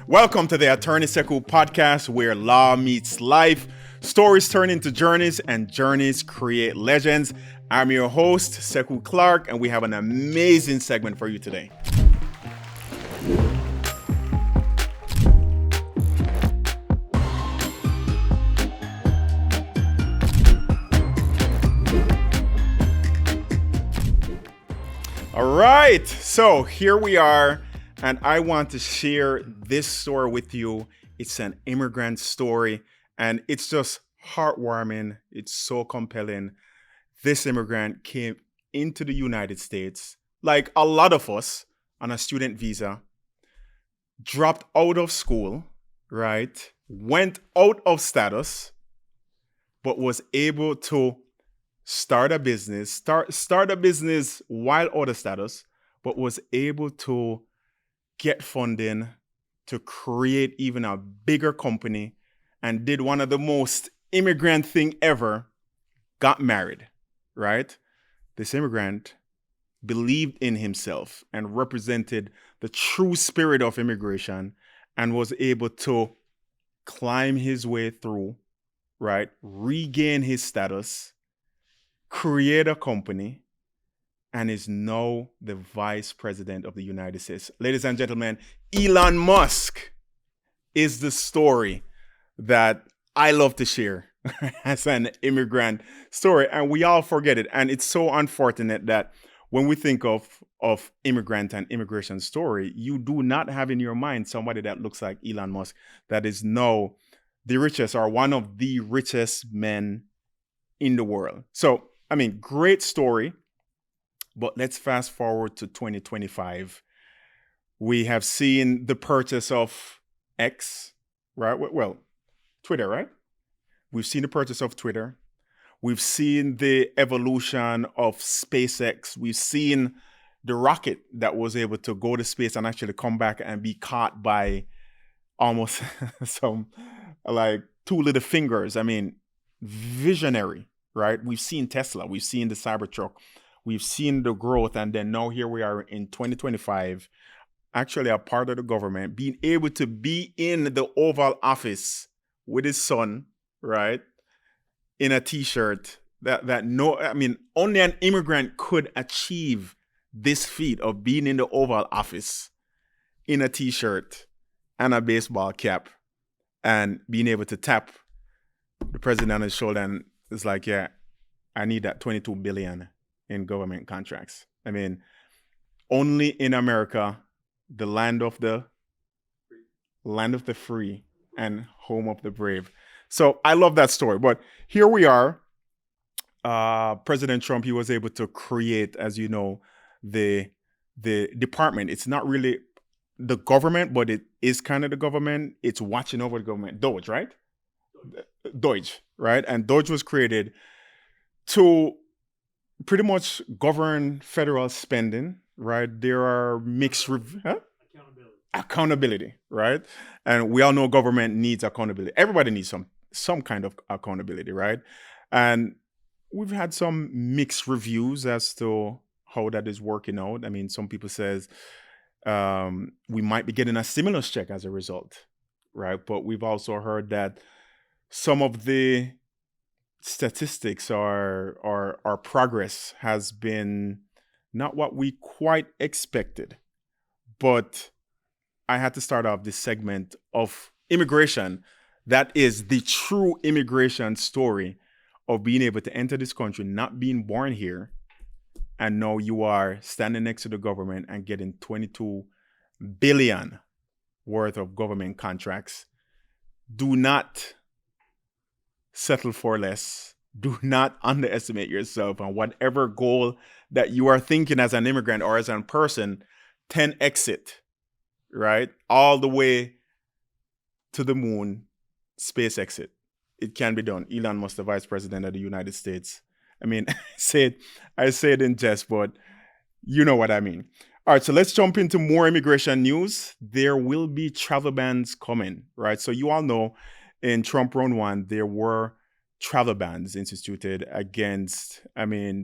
Welcome to the Attorney Sekou Podcast, where law meets life, stories turn into journeys, and journeys create legends. I'm your host, Sekou Clark, and we have an amazing segment for you today. All right, so here we are, and I want to share this story with you. It's an immigrant story, and it's just heartwarming. It's so compelling. This immigrant came into the United States, like a lot of us, on a student visa, dropped out of school, right? Went out of status, but was able to start a business while out of status, but was able to get funding to create even a bigger company, and did one of the most immigrant thing ever, got married, right? This immigrant believed in himself and represented the true spirit of immigration and was able to climb his way through, right? Regain his status, create a company, and is now the vice president of the United States. Ladies and gentlemen, Elon Musk is the story that I love to share as an immigrant story, and we all forget it. And it's so unfortunate that when we think of immigrant and immigration story, you do not have in your mind somebody that looks like Elon Musk, that is now the richest or one of the richest men in the world. So, I mean, great story, but let's fast forward to 2025. We have seen the purchase of X, right? Well, Twitter, right? We've seen the purchase of Twitter. We've seen the evolution of SpaceX. We've seen the rocket that was able to go to space and actually come back and be caught by almost some like two little fingers. I mean, visionary. Right? We've seen Tesla, we've seen the Cybertruck, we've seen the growth, and then now here we are in 2025, actually a part of the government, being able to be in the Oval Office with his son, right? In a t-shirt only an immigrant could achieve this feat of being in the Oval Office in a t-shirt and a baseball cap and being able to tap the president on his shoulder and it's like, yeah, I need that 22 billion in government contracts. I mean, only in America, the land of the free and home of the brave. So I love that story. But here we are. President Trump, he was able to create, as you know, the department. It's not really the government, but it is kind of the government. It's watching over the government. DOGE, right? DOGE, right? And DOGE was created to pretty much govern federal spending, right? There are mixed accountability, right? And we all know government needs accountability. Everybody needs some kind of accountability, right? And we've had some mixed reviews as to how that is working out. I mean, some people says we might be getting a stimulus check as a result, right? But we've also heard that some of the statistics or progress has been not what we quite expected. But I had to start off this segment of immigration. That is the true immigration story of being able to enter this country, not being born here, and now you are standing next to the government and getting 22 billion worth of government contracts. Do not settle for less. Do not underestimate yourself on whatever goal that you are thinking as an immigrant or as a person. 10x it, right? All the way to the moon, space exit. It can be done. Elon Musk, the vice president of the United States. I mean, I say it in jest, but you know what I mean. All right, so let's jump into more immigration news. There will be travel bans coming, right? So you all know in Trump round one, there were travel bans instituted against,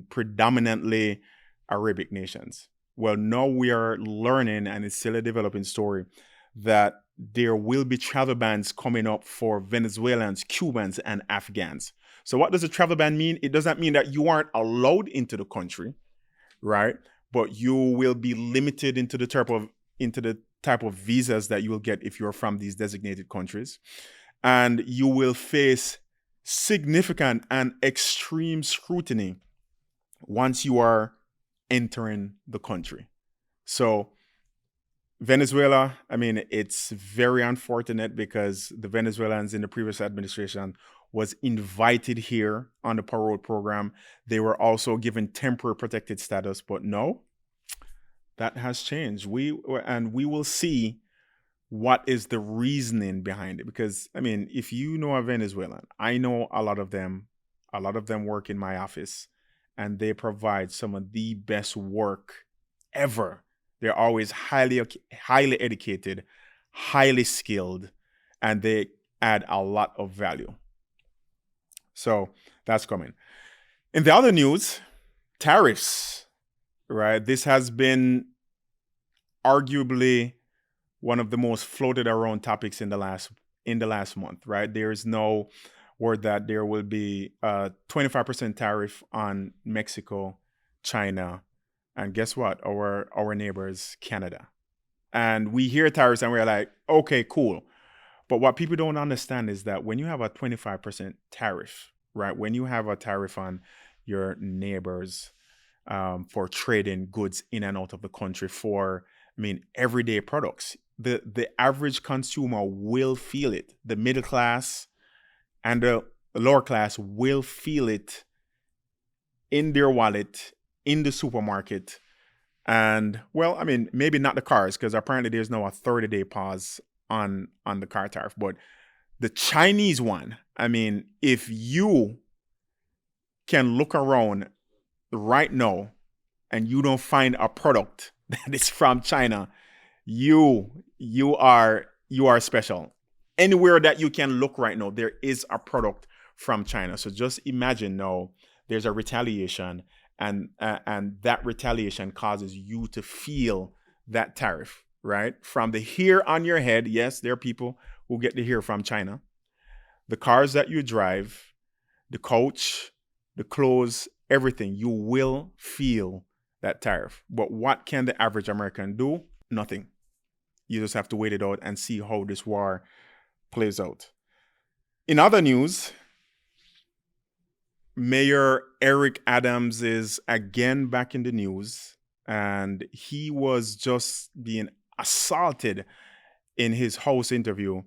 predominantly Arabic nations. Well, now we are learning, and it's still a developing story, that there will be travel bans coming up for Venezuelans, Cubans, and Afghans. So what does a travel ban mean? It doesn't mean that you aren't allowed into the country, right? But you will be limited into the type of visas that you will get if you're from these designated countries. And you will face significant and extreme scrutiny once you are entering the country. So Venezuela, I mean, it's very unfortunate because the Venezuelans in the previous administration was invited here on the parole program. They were also given temporary protected status, but no, that has changed. We will see what is the reasoning behind it. Because, I mean, if you know a Venezuelan, I know a lot of them work in my office, and they provide some of the best work ever. They're always highly educated, highly skilled, and they add a lot of value. So that's coming. In the other news, tariffs, right? This has been arguably one of the most floated around topics in the last month, right? There is no word that there will be a 25% tariff on Mexico, China, and guess what? Our neighbors, Canada. And we hear tariffs and we're like, okay, cool. But what people don't understand is that when you have a 25% tariff, right? When you have a tariff on your neighbors for trading goods in and out of the country for, everyday products, the average consumer will feel it. The middle class and the lower class will feel it in their wallet, in the supermarket. And well, maybe not the cars, because apparently there's now a 30-day pause on the car tariff. But the Chinese one, if you can look around right now and you don't find a product that is from China, you are special. Anywhere that you can look right now, there is a product from China. So just imagine now there's a retaliation, and that retaliation causes you to feel that tariff, right? From the hair on your head, yes, there are people who get the hair from China. The cars that you drive, the coach, the clothes, everything, you will feel that tariff. But what can the average American do? Nothing. You just have to wait it out and see how this war plays out. In other news, Mayor Eric Adams is again back in the news, and he was just being assaulted in his House interview,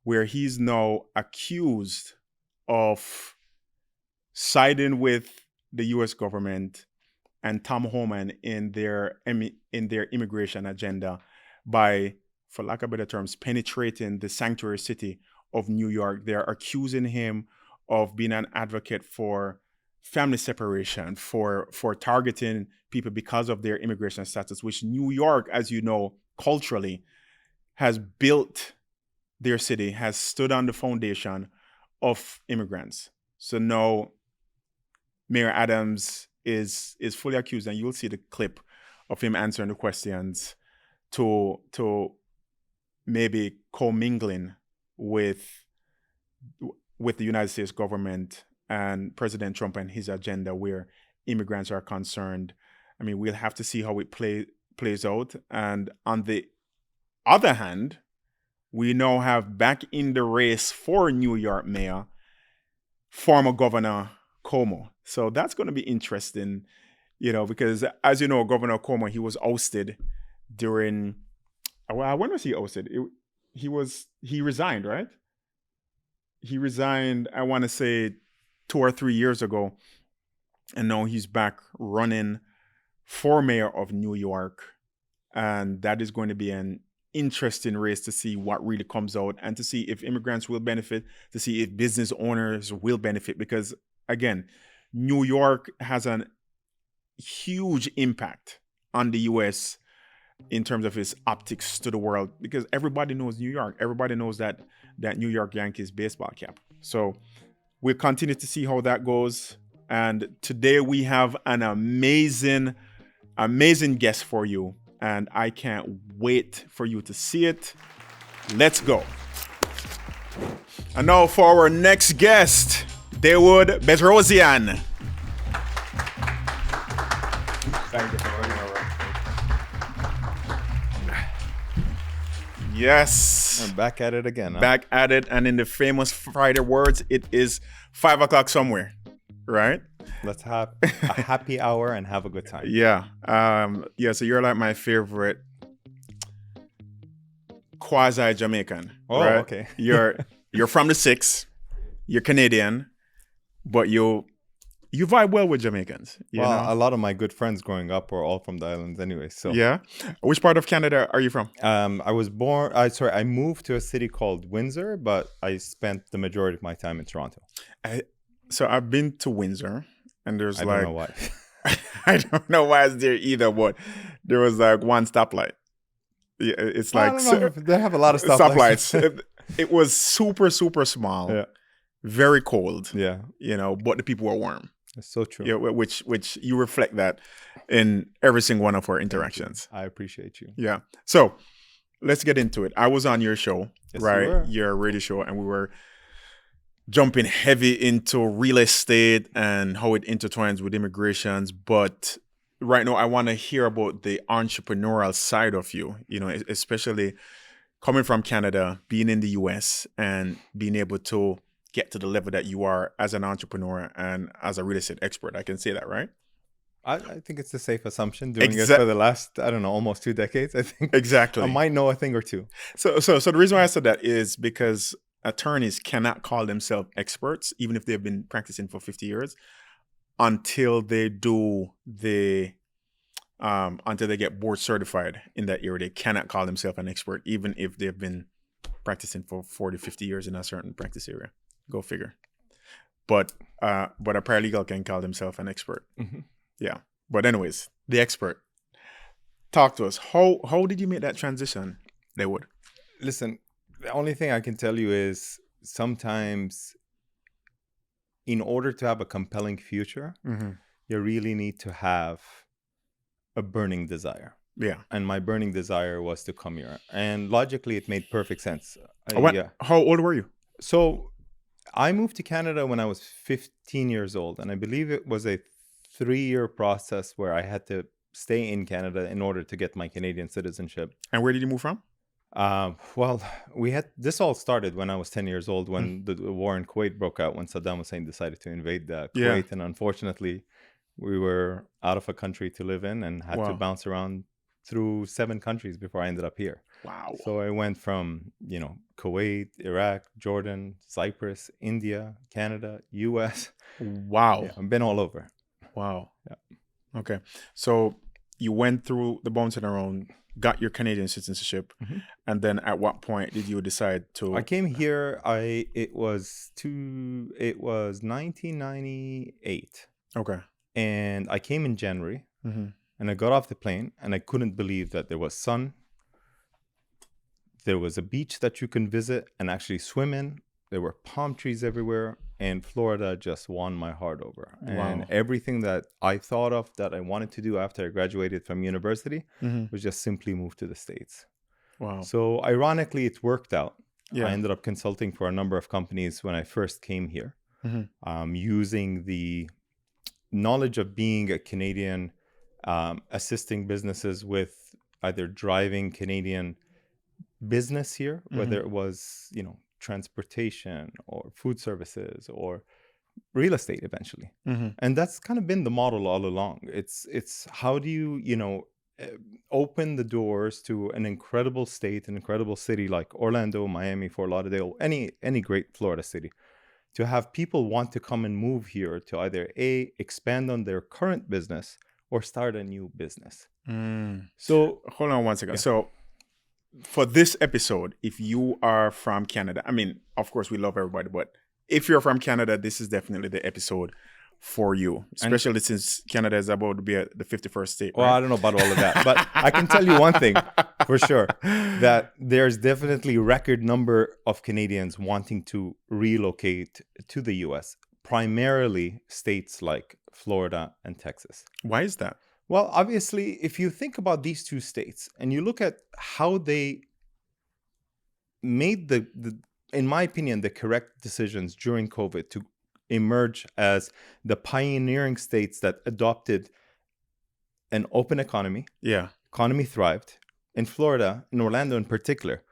where he's now accused of siding with the U.S. government and Tom Homan in their immigration agenda by, for lack of better terms, penetrating the sanctuary city of New York. They're accusing him of being an advocate for family separation, for targeting people because of their immigration status, which New York, as you know, culturally has built their city, has stood on the foundation of immigrants. So now Mayor Adams is fully accused, and you'll see the clip of him answering the questions to maybe commingling with the United States government and President Trump and his agenda where immigrants are concerned. We'll have to see how it plays out. And on the other hand, we now have back in the race for New York mayor, former Governor Cuomo. So that's going to be interesting, because as you know, Governor Cuomo, he was ousted during, when was he ousted? He resigned, right? He resigned, I want to say 2 or 3 years ago. And now he's back running for mayor of New York. And that is going to be an interesting race to see what really comes out, and to see if immigrants will benefit, to see if business owners will benefit. Because again, New York has a huge impact on the U.S. in terms of its optics to the world, because everybody knows New York. Everybody knows that New York Yankees baseball cap. So we'll continue to see how that goes. And today we have an amazing guest for you, and I can't wait for you to see it. Let's go. And now for our next guest, Dawood Bedrosian. Thank you for having me. Yes. I'm back at it again. Huh? Back at it. And in the famous Friday words, it is 5 o'clock somewhere, right? Let's have a happy hour and have a good time. Yeah. So you're like my favorite quasi-Jamaican. Oh, right? okay. You're from the six. You're Canadian, but you vibe well with Jamaicans. You know? A lot of my good friends growing up were all from the islands anyway. So Yeah. Which part of Canada are you from? I moved to a city called Windsor, but I spent the majority of my time in Toronto. So I've been to Windsor, and there's I don't know why. I don't know why it's there either, but there was like one stoplight. Yeah, it's like I don't know if they have a lot of stoplights. It was super, super small, Yeah. very cold. Yeah, But the people were warm. it's so true. Yeah, which you reflect that in every single one of our interactions. I appreciate you. Yeah. So let's get into it. I was on your show, Yes, right? you were. Your radio show, and we were jumping heavy into real estate and how it intertwines with immigrations. But right now, I want to hear about the entrepreneurial side of you, especially coming from Canada, being in the US, and being able to get to the level that you are as an entrepreneur and as a real estate expert. I can say that, right? I think it's a safe assumption doing it for the last, almost 2 decades. I think Exactly. I might know a thing or two. So the reason why I said that is because attorneys cannot call themselves experts, even if they've been practicing for 50 years, until they get board certified in that area. They cannot call themselves an expert, even if they've been practicing for 40, 50 years in a certain practice area. Go figure. But a paralegal can call themselves an expert. Mm-hmm. Yeah. But anyways, the expert. Talk to us. How did you make that transition, Dawood? Listen, the only thing I can tell you is sometimes in order to have a compelling future, Mm-hmm. you really need to have a burning desire. Yeah. And my burning desire was to come here. And logically, it made perfect sense. How old were you? So I moved to Canada when I was 15 years old. And I believe it was a 3-year process where I had to stay in Canada in order to get my Canadian citizenship. And where did you move from? This all started when I was 10 years old, when the war in Kuwait broke out, when Saddam Hussein decided to invade Kuwait. Yeah. And unfortunately, we were out of a country to live in and had to bounce around through 7 countries before I ended up here. Wow. So I went from, Kuwait, Iraq, Jordan, Cyprus, India, Canada, US. Wow. Yeah, I've been all over. Wow. Yeah. Okay. So you went through the bouncing around, got your Canadian citizenship, and then at what point did you decide to? I came here. It was 1998. Okay. And I came in January, and I got off the plane, and I couldn't believe that there was sun. There was a beach that you can visit and actually swim in. There were palm trees everywhere, and Florida just won my heart over. And everything that I thought of that I wanted to do after I graduated from university was just simply move to the States. Wow. So ironically, it worked out. Yeah. I ended up consulting for a number of companies when I first came here, using the knowledge of being a Canadian, assisting businesses with either driving Canadian business here, whether it was, transportation or food services or real estate eventually. And that's kind of been the model all along. It's how do you, open the doors to an incredible state, an incredible city like Orlando, Miami, Fort Lauderdale, any great Florida city, to have people want to come and move here to either expand on their current business or start a new business. So hold on one second. Yeah. So for this episode, if you are from Canada, I mean, of course, we love everybody, but if you're from Canada, this is definitely the episode for you, especially since Canada is about to be the 51st state. Well, right? I don't know about all of that, but I can tell you one thing for sure, that there's definitely record number of Canadians wanting to relocate to the US, primarily states like Florida and Texas. Why is that? Well, obviously, if you think about these two states and you look at how they made in my opinion, the correct decisions during COVID to emerge as the pioneering states that adopted an open economy. Yeah. Economy thrived. In Florida, in Orlando in particular,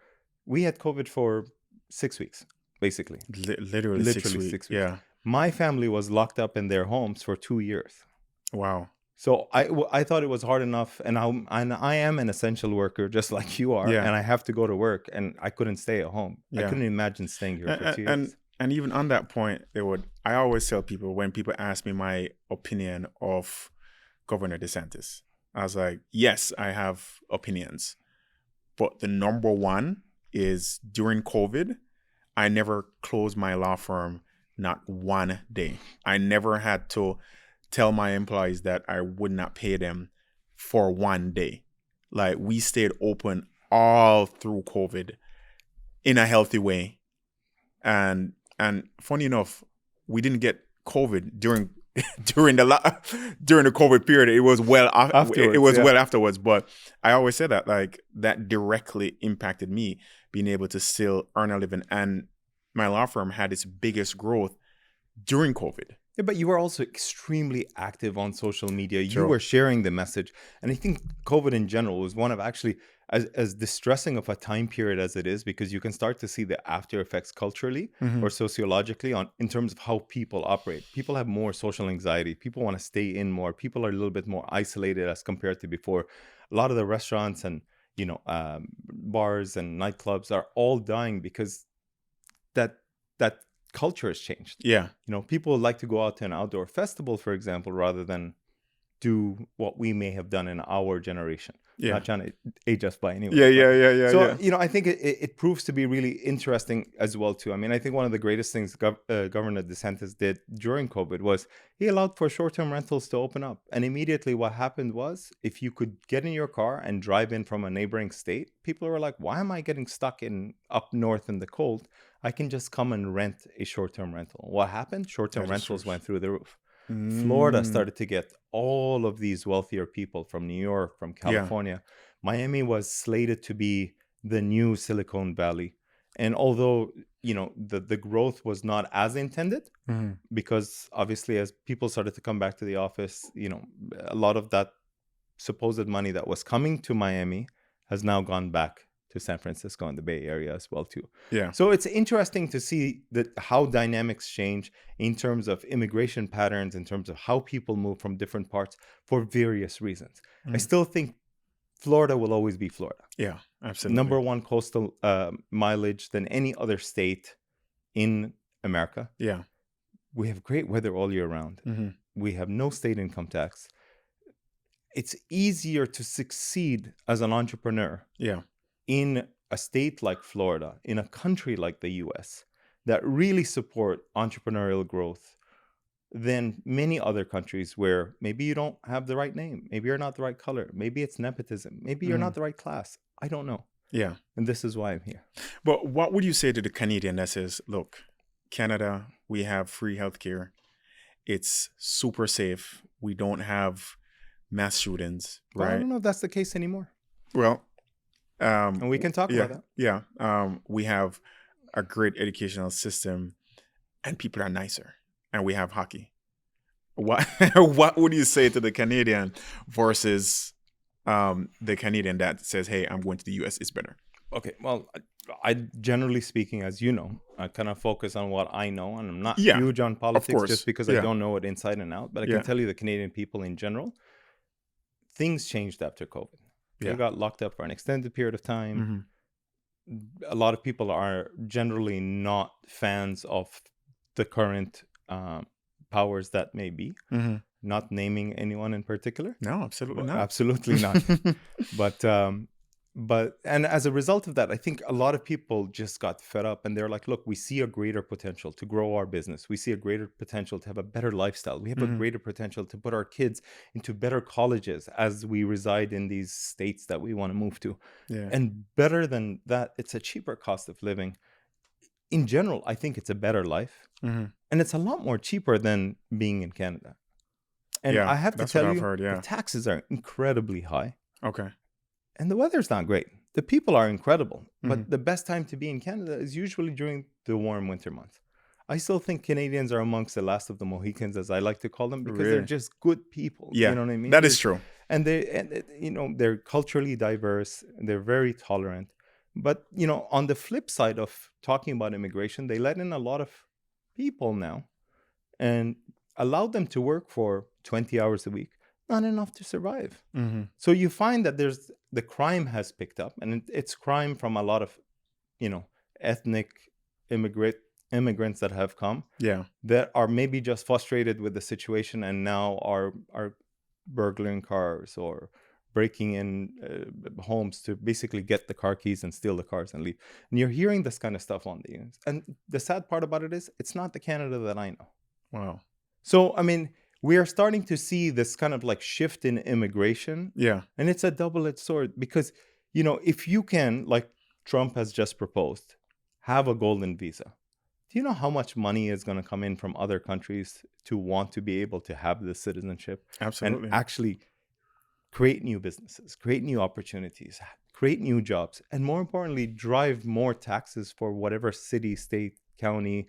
we had COVID for 6 weeks, basically. Literally 6 weeks. 6 weeks. Yeah. My family was locked up in their homes for 2 years. Wow. So I thought it was hard enough, and I am an essential worker just like you are, Yeah. and I have to go to work, and I couldn't stay at home. Yeah. I couldn't imagine staying here for 2 years. And even on that point, I always tell people, when people ask me my opinion of Governor DeSantis, I was like, yes, I have opinions. But the number one is, during COVID, I never closed my law firm, not one day. I never had to tell my employees that I would not pay them for one day. Like, we stayed open all through COVID in a healthy way. And funny enough, we didn't get COVID during the COVID period. It was well afterwards. Well afterwards. But I always say that, like, that directly impacted me being able to still earn a living. And my law firm had its biggest growth during COVID. Yeah, but you were also extremely active on social media. True. You were sharing the message. And I think COVID in general was one of, actually, as distressing of a time period as it is, because you can start to see the after effects culturally or sociologically in terms of how people operate. People have more social anxiety. People want to stay in more. People are a little bit more isolated as compared to before. A lot of the restaurants and bars and nightclubs are all dying because that culture has changed. Yeah. People like to go out to an outdoor festival, for example, rather than do what we may have done in our generation. Yeah. Not trying to age us by any way. Yeah. So, I think it proves to be really interesting as well, too. I mean, I think one of the greatest things Governor DeSantis did during COVID was he allowed for short-term rentals to open up. And immediately what happened was, if you could get in your car and drive in from a neighboring state, people were like, why am I getting stuck up north in the cold? I can just come and rent a short-term rental. What happened? Short-term rentals went through the roof. Florida started to get all of these wealthier people from New York, from California. Yeah. Miami was slated to be the new Silicon Valley. And although, the growth was not as intended, because obviously as people started to come back to the office, a lot of that supposed money that was coming to Miami has now gone back to San Francisco and the Bay Area as well, too. Yeah. So it's interesting to see how dynamics change in terms of immigration patterns, in terms of how people move from different parts for various reasons. I still think Florida will always be Florida. Yeah, absolutely. Number one coastal mileage than any other state in America. Yeah. We have great weather all year round. We have no state income tax. It's easier to succeed as an entrepreneur. Yeah. In a state like Florida, in a country like the US, that really support entrepreneurial growth than many other countries where maybe you don't have the right name, maybe you're not the right color, maybe it's nepotism, maybe you're not the right class. I don't know. Yeah. And this is why I'm here. But what would you say to the Canadian that says, look, Canada, we have free healthcare. It's super safe. We don't have mass shootings, right? Well, I don't know if that's the case anymore. Well, and we can talk about that. Yeah. We have a great educational system and people are nicer, and we have hockey. What would you say to the Canadian versus the Canadian that says, hey, I'm going to the US, it's better? Okay. Well, I generally speaking, as you know, I kind of focus on what I know, and I'm not huge on politics just because I don't know it inside and out. But I can tell you the Canadian people in general, things changed after COVID. They got locked up for an extended period of time. A lot of people are generally not fans of the current powers that may be. Not naming anyone in particular. No, absolutely not. Absolutely not. But as a result of that, I think a lot of people just got fed up, and they're like, look, we see a greater potential to grow our business. We see a greater potential to have a better lifestyle. We have a greater potential to put our kids into better colleges as we reside in these states that we want to move to. Yeah. And better than that, it's a cheaper cost of living. In general, I think it's a better life. And it's a lot more cheaper than being in Canada. And I have to tell you, the taxes are incredibly high. Okay. And the weather's not great. the people are incredible, but the best time to be in Canada is usually during the warm winter months. I still think Canadians are amongst the last of the Mohicans, as I like to call them, because they're just good people. Yeah, you know what I mean? That is true. And they're culturally diverse. They're very tolerant. But, on the flip side of talking about immigration, they let in a lot of people now and allowed them to work for 20 hours a week. Not enough to survive. So you find that the crime has picked up, and it's crime from a lot of, ethnic immigrants that have come. Yeah. That are maybe just frustrated with the situation and now are burglaring cars or breaking in homes to basically get the car keys and steal the cars and leave. And you're hearing this kind of stuff on the news. And the sad part about it is it's not the Canada that I know. Wow. So, we are starting to see this kind of like shift in immigration. Yeah. And it's a double-edged sword because, if you can, like Trump has just proposed, have a golden visa. Do you know how much money is going to come in from other countries to want to be able to have this citizenship? Absolutely. And actually create new businesses, create new opportunities, create new jobs, and more importantly, drive more taxes for whatever city, state, county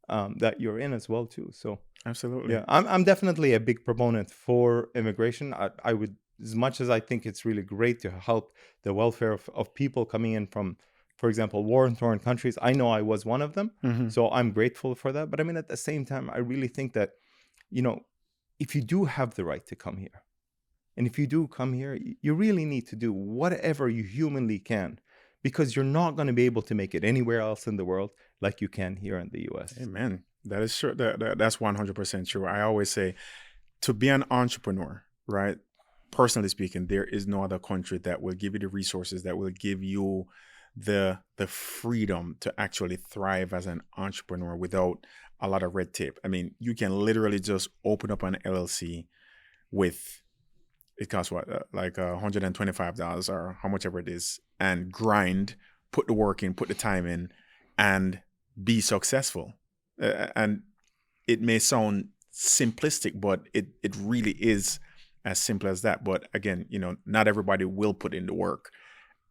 that you're in as well too. So absolutely. Yeah, I'm definitely a big proponent for immigration. I would, as much as I think it's really great to help the welfare of people coming in from, for example, war-torn countries. I know I was one of them, so I'm grateful for that. But at the same time, I really think that, if you do have the right to come here, and if you do come here, you really need to do whatever you humanly can, because you're not going to be able to make it anywhere else in the world like you can here in the U.S. Amen. That is true. That's 100% true. I always say, to be an entrepreneur, right? Personally speaking, there is no other country that will give you the resources, that will give you the freedom to actually thrive as an entrepreneur without a lot of red tape. You can literally just open up an LLC with, it costs what, like $125 or how much ever it is, and grind, put the work in, put the time in, and be successful. And it may sound simplistic, but it really is as simple as that. But again, not everybody will put in the work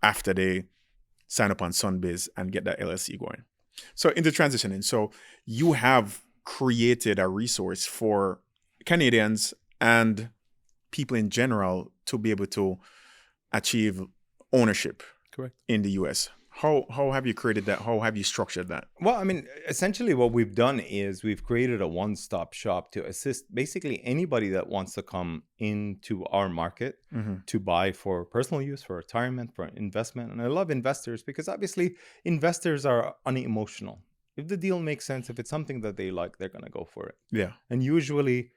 after they sign up on Sunbiz and get that LLC going. So into transitioning, so you have created a resource for Canadians and people in general to be able to achieve ownership. Correct. In the US. How have you created that? How have you structured that? Well, essentially what we've done is we've created a one-stop shop to assist basically anybody that wants to come into our market to buy for personal use, for retirement, for investment. And I love investors because obviously investors are unemotional. If the deal makes sense, if it's something that they like, they're going to go for it. Yeah. And usually,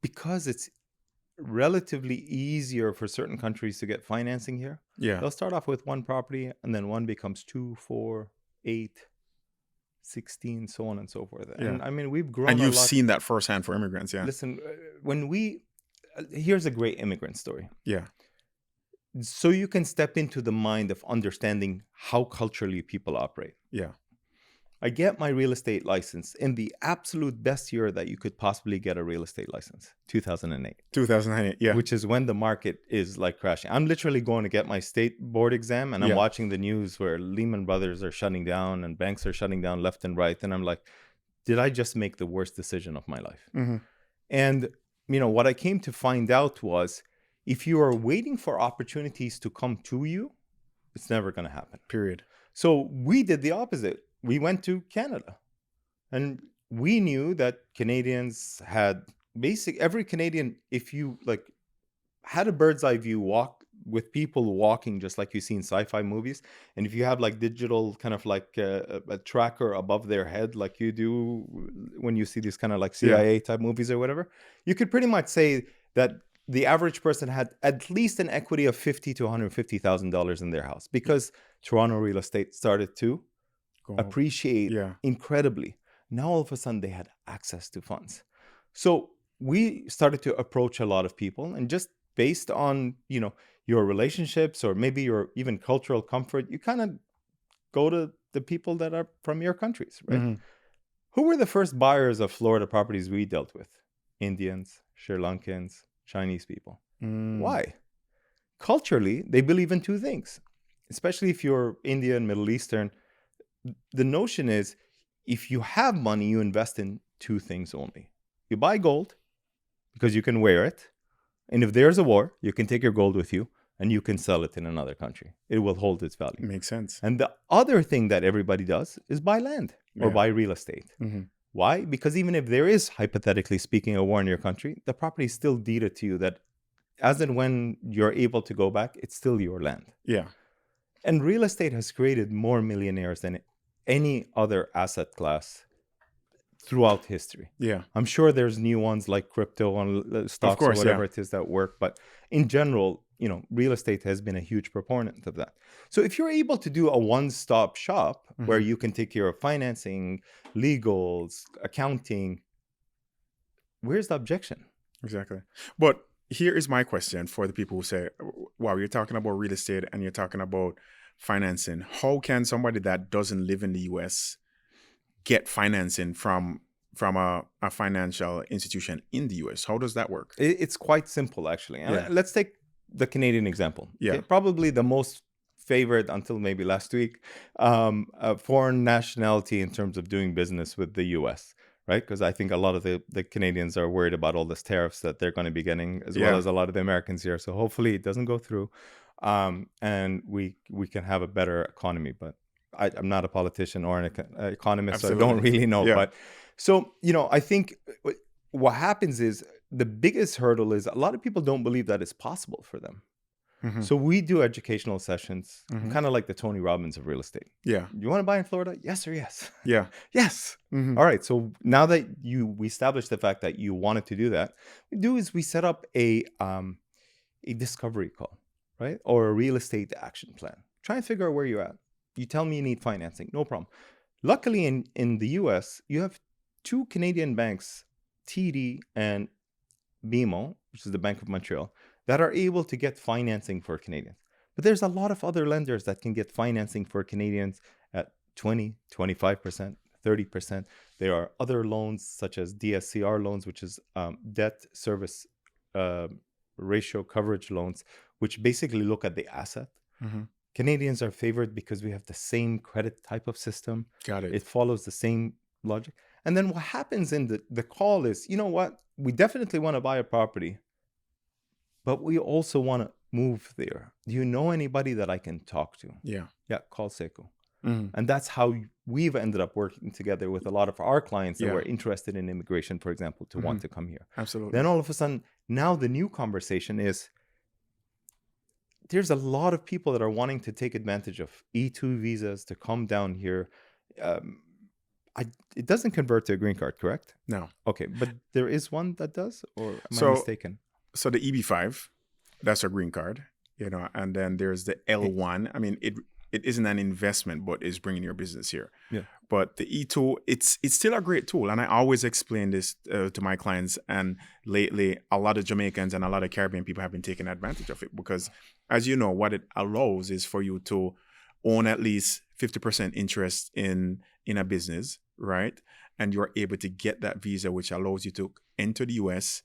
because it's relatively easier for certain countries to get financing here. Yeah. They'll start off with one property and then one becomes 2, 4, 8, 16, so on and so forth. Yeah. And we've grown. And you've seen that firsthand for immigrants. Yeah. Listen, here's a great immigrant story. Yeah. So you can step into the mind of understanding how culturally people operate. Yeah. I get my real estate license in the absolute best year that you could possibly get a real estate license, 2008. 2008, yeah. Which is when the market is like crashing. I'm literally going to get my state board exam and I'm watching the news where Lehman Brothers are shutting down and banks are shutting down left and right. And I'm like, did I just make the worst decision of my life? And, what I came to find out was if you are waiting for opportunities to come to you, it's never going to happen. Period. So we did the opposite. We went to Canada and we knew that Canadians had every Canadian, if you had a bird's eye view walk with people walking just like you see in sci-fi movies. And if you have digital kind of a tracker above their head, like you do when you see these kind of CIA type movies or whatever, you could pretty much say that the average person had at least an equity of $50,000 to $150,000 in their house because Toronto real estate started to appreciate incredibly. Now all of a sudden they had access to funds. So we started to approach a lot of people, and just based on your relationships or maybe your even cultural comfort, you kind of go to the people that are from your countries, right? Who were the first buyers of Florida properties we dealt with? Indians, Sri Lankans, Chinese people. Why? culturally, they believe in two things, especially if you're Indian, Middle Eastern. The notion is if you have money, you invest in two things only. You buy gold because you can wear it. And if there's a war, you can take your gold with you and you can sell it in another country. It will hold its value. Makes sense. And the other thing that everybody does is buy land or buy real estate. Mm-hmm. Why? Because even if there is, hypothetically speaking, a war in your country, the property is still deeded to you that as and when you're able to go back, it's still your land. Yeah. And real estate has created more millionaires than any other asset class throughout history. Yeah. I'm sure there's new ones like crypto and stocks or whatever it is that work. But in general, real estate has been a huge proponent of that. So if you're able to do a one-stop shop where you can take care of financing, legals, accounting, where's the objection? Exactly. But here is my question for the people who say, wow, you're talking about real estate and you're talking about financing. How can somebody that doesn't live in the US get financing from a financial institution in the US? How does that work? It's quite simple, actually. Yeah. Let's take the Canadian example. Yeah. Okay? Probably the most favored until maybe last week, foreign nationality in terms of doing business with the US, right? Because I think a lot of the Canadians are worried about all this tariffs that they're going to be getting, as well as a lot of the Americans here. So hopefully it doesn't go through, and we can have a better economy. But I'm not a politician or an economist, Absolutely. so I don't really know. Yeah. But so, I think what happens is the biggest hurdle is a lot of people don't believe that it's possible for them. Mm-hmm. So we do educational sessions, kind of like the Tony Robbins of real estate. Yeah. You want to buy in Florida? Yes or yes? Yeah. Yes. Mm-hmm. All right. So now that we established the fact that you wanted to do that, what we do is we set up a discovery call, right? Or a real estate action plan. Try and figure out where you're at. You tell me you need financing. No problem. Luckily, in the US, you have two Canadian banks, TD and BMO, which is the Bank of Montreal, that are able to get financing for Canadians. But there's a lot of other lenders that can get financing for Canadians at 20, 25%, 30%. There are other loans such as DSCR loans, which is debt service ratio coverage loans, which basically look at the asset. Mm-hmm. Canadians are favored because we have the same credit type of system. Got it. It follows the same logic. And then what happens in the call is, you know what? We definitely want to buy a property, but we also want to move there. Do you know anybody that I can talk to? Yeah. Yeah, call Sekou. Mm-hmm. And that's how we've ended up working together with a lot of our clients that were interested in immigration, for example, to want to come here. Absolutely. Then all of a sudden, now the new conversation is, there's a lot of people that are wanting to take advantage of E2 visas to come down here. It doesn't convert to a green card, correct? No. Okay, but there is one that does, or am I mistaken? So the EB5, that's a green card, and then there's the L1. I mean, it isn't an investment, but it's bringing your business here. Yeah. But the E2, it's still a great tool. And I always explain this to my clients. And lately, a lot of Jamaicans and a lot of Caribbean people have been taking advantage of it because, as you know, what it allows is for you to own at least 50% interest in a business, right? And you're able to get that visa, which allows you to enter the US,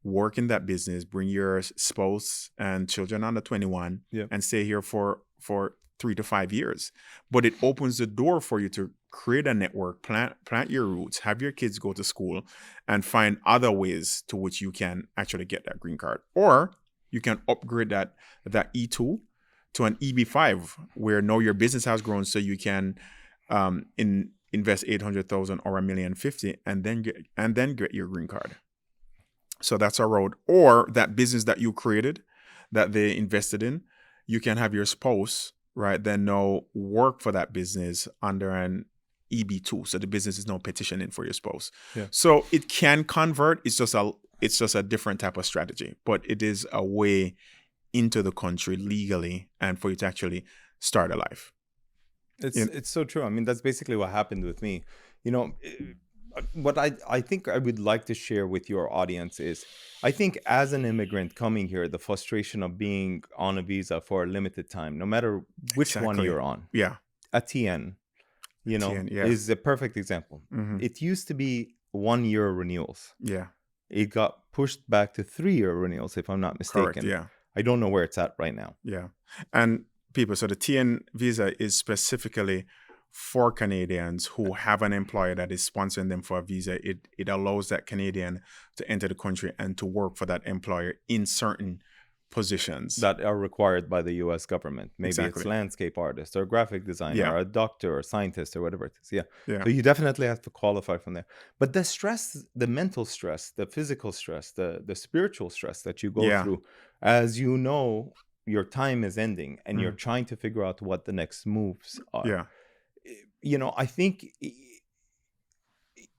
work in that business, bring your spouse and children under 21, and stay here for 3 to 5 years. But it opens the door for you to create a network, plant your roots, have your kids go to school, and find other ways to which you can actually get that green card. Or you can upgrade that E2 to an EB5, where now your business has grown, so you can invest 800,000 or $1,050,000 and then get your green card. So that's a road. Or that business that you created, that they invested in, you can have your spouse, right, then now work for that business under an EB2. So the business is now petitioning for your spouse. Yeah. So it can convert. It's just a different type of strategy, but it is a way into the country legally and for you to actually start a life. It's so true. I mean, that's basically what happened with me. What I think I would like to share with your audience is, I think as an immigrant coming here, the frustration of being on a visa for a limited time, no matter which one you're on. Yeah. A TN, is a perfect example. Mm-hmm. It used to be 1 year renewals. Yeah. It got pushed back to 3 year renewals, if I'm not mistaken. Correct, yeah. I don't know where it's at right now. Yeah. And people, so the TN visa is specifically for Canadians who have an employer that is sponsoring them for a visa. It allows that Canadian to enter the country and to work for that employer in certain positions that are required by the U.S. government. Maybe Exactly. it's landscape artist or graphic designer or a doctor or scientist or whatever it is. Yeah. So you definitely have to qualify from there. But the stress, the mental stress, the physical stress, the spiritual stress that you go through, as you know, your time is ending and you're trying to figure out what the next moves are. Yeah. You know, I think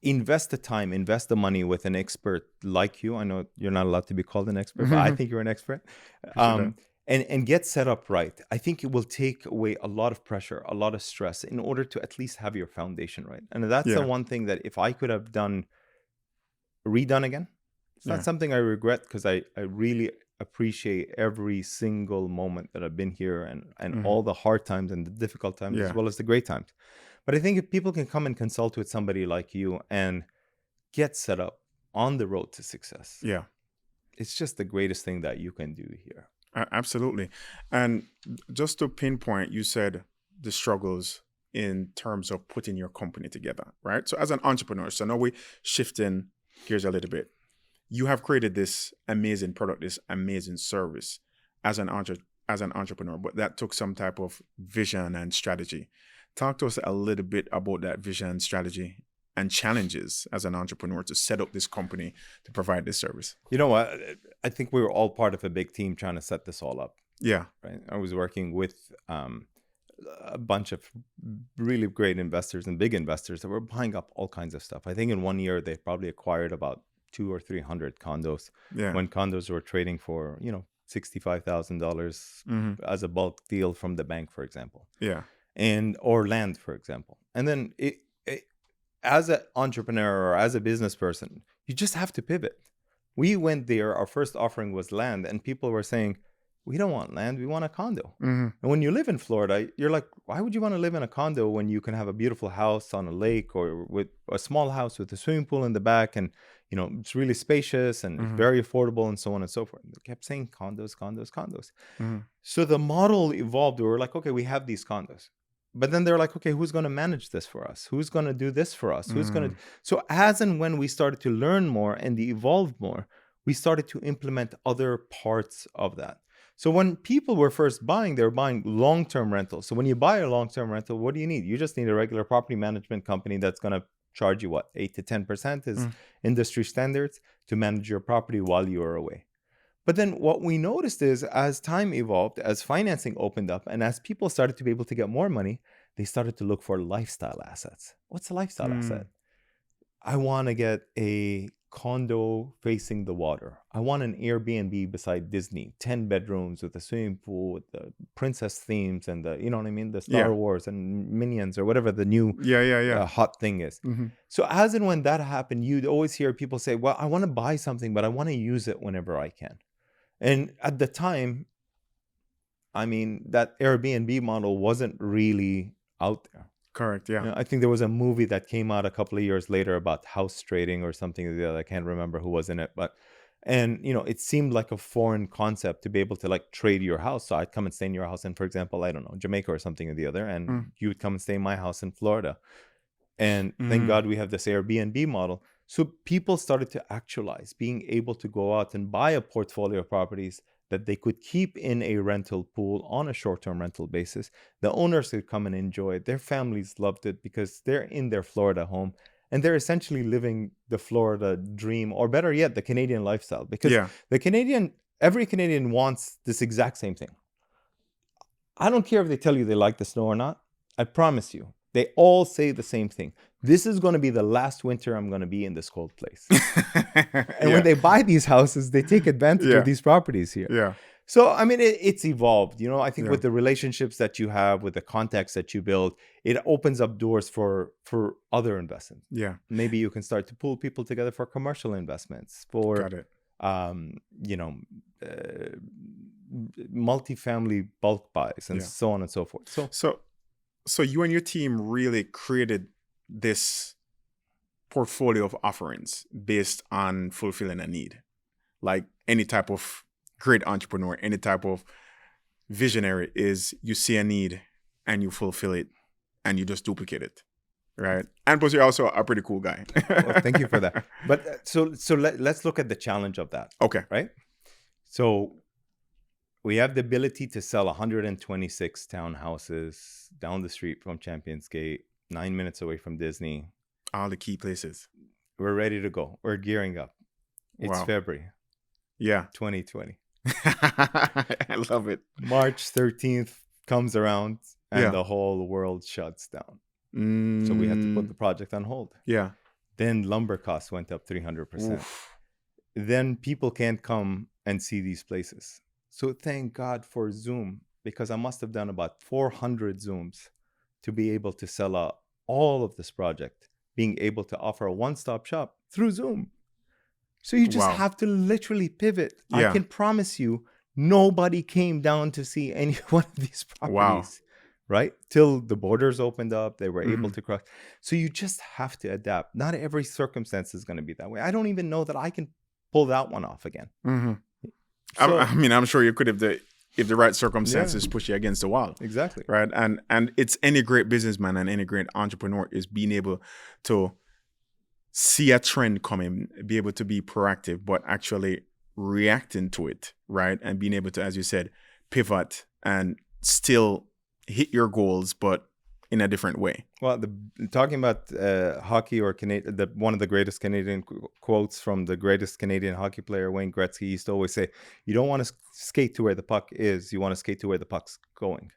invest the time, invest the money with an expert like you. I know you're not allowed to be called an expert, but I think you're an expert. And get set up right. I think it will take away a lot of pressure, a lot of stress in order to at least have your foundation right. And that's the one thing that if I could have redone again, it's not something I regret, because I really appreciate every single moment that I've been here and all the hard times and the difficult times as well as the great times. But I think if people can come and consult with somebody like you and get set up on the road to success, it's just the greatest thing that you can do here. Absolutely. And just to pinpoint, you said the struggles in terms of putting your company together, right? So as an entrepreneur, so now we're shifting gears a little bit. You have created this amazing product, this amazing service as an entrepreneur, but that took some type of vision and strategy. Talk to us a little bit about that vision, strategy, and challenges as an entrepreneur to set up this company to provide this service. You know what? I think we were all part of a big team trying to set this all up. Yeah. Right. I was working with a bunch of really great investors and big investors that were buying up all kinds of stuff. I think in 1 year, they probably acquired about 200 or 300 condos when condos were trading for, $65,000 as a bulk deal from the bank, for example. Yeah. Or land, for example. And then as an entrepreneur or as a business person, you just have to pivot. We went there, our first offering was land, and people were saying, we don't want land, we want a condo. And when you live in Florida, you're like, why would you want to live in a condo when you can have a beautiful house on a lake, or with a small house with a swimming pool in the back, and it's really spacious and very affordable, and so on and so forth. They kept saying condos, condos, condos. So the model evolved. We were like, okay, we have these condos. But then they're like, okay, who's going to manage this for us? Who's going to do this for us? Who's going to... So as and when we started to learn more and evolve more, we started to implement other parts of that. So when people were first buying, they were buying long-term rentals. So when you buy a long-term rental, what do you need? You just need a regular property management company that's going to charge you 8 to 10% is industry standards to manage your property while you are away. But then what we noticed is, as time evolved, as financing opened up, and as people started to be able to get more money, they started to look for lifestyle assets. What's a lifestyle asset? I want to get a condo facing the water. I want an Airbnb beside Disney, 10 bedrooms with a swimming pool with the princess themes and the, the Star Wars and Minions or whatever the new hot thing is. So as and when that happened, you'd always hear people say, well, I want to buy something, but I want to use it whenever I can. And at the time, that Airbnb model wasn't really out there. Correct, yeah. I think there was a movie that came out a couple of years later about house trading or something or the other. I can't remember who was in it, but it seemed like a foreign concept to be able to trade your house. So I'd come and stay in your house in, for example, I don't know, Jamaica or something or the other, and you would come and stay in my house in Florida. And thank God we have this Airbnb model. So people started to actualize being able to go out and buy a portfolio of properties that they could keep in a rental pool on a short-term rental basis. The owners could come and enjoy it. Their families loved it because they're in their Florida home and they're essentially living the Florida dream, or better yet, the Canadian lifestyle. Because every Canadian wants this exact same thing. I don't care if they tell you they like the snow or not. I promise you, they all say the same thing. This is going to be the last winter I'm going to be in this cold place. And when they buy these houses, they take advantage of these properties here. Yeah. So, it's evolved. I think with the relationships that you have, with the contacts that you build, it opens up doors for other investments. Yeah. Maybe you can start to pull people together for commercial investments, for, Got it. multifamily bulk buys and so on and so forth. So you and your team really created this portfolio of offerings based on fulfilling a need, like any type of great entrepreneur, any type of visionary, is you see a need and you fulfill it and you just duplicate it, right? And plus, you're also a pretty cool guy. Well, thank you for that. But let's look at the challenge of that. Okay. Right? So we have the ability to sell 126 townhouses down the street from Champions Gate, 9 minutes away from Disney. All the key places. We're ready to go. We're gearing up. It's February. Yeah. 2020. I love it. March 13th comes around and the whole world shuts down. So we had to put the project on hold. Yeah. Then lumber costs went up 300%. Oof. Then people can't come and see these places. So thank God for Zoom, because I must have done about 400 Zooms to be able to sell out all of this project, being able to offer a one-stop shop through Zoom. So you just have to literally pivot. Yeah. I can promise you, nobody came down to see any one of these properties, right? Till the borders opened up, they were able to cross. So you just have to adapt. Not every circumstance is going to be that way. I don't even know that I can pull that one off again. So, I mean, I'm sure you could if the right circumstances push you against the wall. Exactly. Right. And it's any great businessman and any great entrepreneur is being able to see a trend coming, be able to be proactive, but actually reacting to it, right? And being able to, as you said, pivot and still hit your goals, but in a different way. Well, talking about hockey or one of the greatest Canadian quotes from the greatest Canadian hockey player, Wayne Gretzky, used to always say, you don't want to skate to where the puck is, you want to skate to where the puck's going.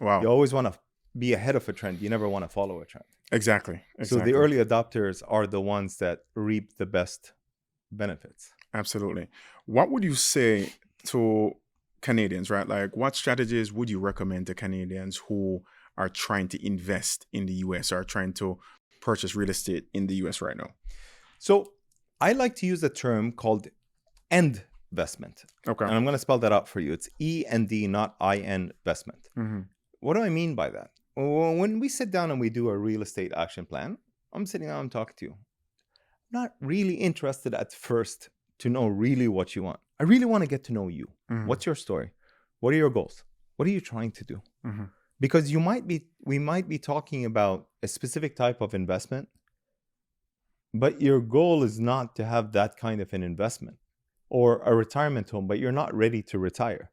Wow. You always want to be ahead of a trend. You never want to follow a trend. Exactly. So the early adopters are the ones that reap the best benefits. Absolutely. What would you say to Canadians, right? Like, what strategies would you recommend to Canadians who are trying to invest in the US or are trying to purchase real estate in the US right now? So I like to use a term called end investment. Okay. And I'm going to spell that out for you. It's E-N-D, not I-N investment. What do I mean by that? Well, when we sit down and we do a real estate action plan, I'm sitting down and talking to you. I'm not really interested at first to know really what you want. I really want to get to know you. What's your story? What are your goals? What are you trying to do? Because we might be talking about a specific type of investment, but your goal is not to have that kind of an investment, or a retirement home, but you're not ready to retire,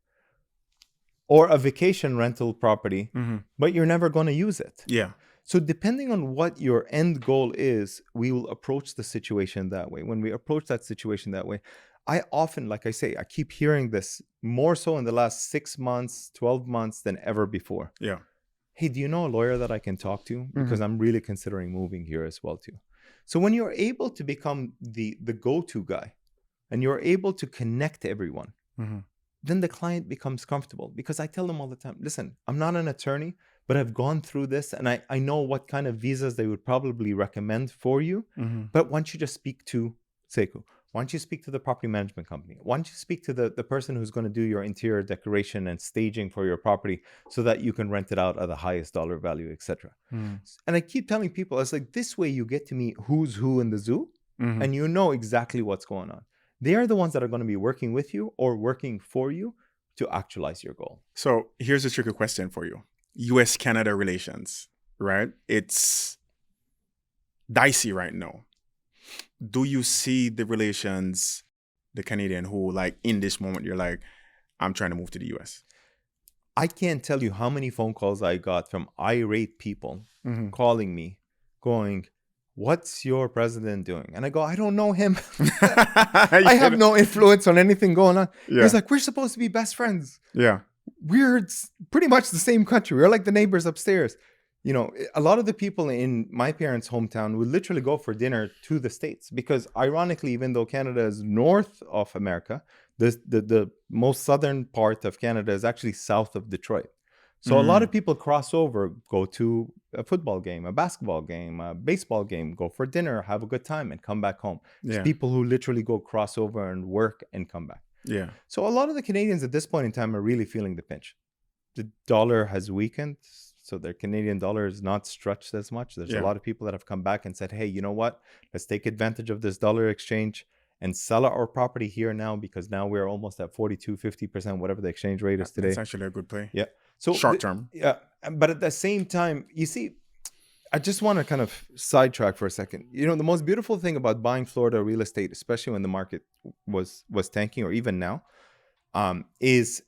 or a vacation rental property, but you're never going to use it. Yeah. So depending on what your end goal is, we will approach the situation that way. When we approach that situation that way, I often, like I say, I keep hearing this more so in the last 6 months, 12 months than ever before. Yeah. Hey, do you know a lawyer that I can talk to? Because I'm really considering moving here as well too. So when you're able to become the go-to guy and you're able to connect to everyone, then the client becomes comfortable. Because I tell them all the time, listen, I'm not an attorney, but I've gone through this and I know what kind of visas they would probably recommend for you. But why don't you just speak to Sekou? Why don't you speak to the property management company? Why don't you speak to the person who's going to do your interior decoration and staging for your property so that you can rent it out at the highest dollar value, etc. And I keep telling people, it's like, this way you get to meet who's who in the zoo and you know exactly what's going on. They are the ones that are going to be working with you or working for you to actualize your goal. So here's a tricky question for you. US-Canada relations, right? It's dicey right now. Do you see the relations, the Canadian who, like, in this moment, you're like, I'm trying to move to the US? I can't tell you how many phone calls I got from irate people calling me, going, what's your president doing? And I go, I don't know him. I have no influence on anything going on. Yeah. He's like, we're supposed to be best friends. Yeah. We're pretty much the same country. We're like the neighbors upstairs. You know, a lot of the people in my parents' hometown would literally go for dinner to the States because, ironically, even though Canada is north of America, the most southern part of Canada is actually south of Detroit. So a lot of people cross over, go to a football game, a basketball game, a baseball game, go for dinner, have a good time, and come back home. There's people who literally go cross over and work and come back. Yeah. So a lot of the Canadians at this point in time are really feeling the pinch. The dollar has weakened, so their Canadian dollar is not stretched as much. There's a lot of people that have come back and said, hey, you know what? Let's take advantage of this dollar exchange and sell our property here now, because now we're almost at 42, 50%, whatever the exchange rate is today. That's actually a good play. Yeah. So short term. Yeah. But at the same time, you see, I just want to kind of sidetrack for a second. The most beautiful thing about buying Florida real estate, especially when the market was tanking, or even now, is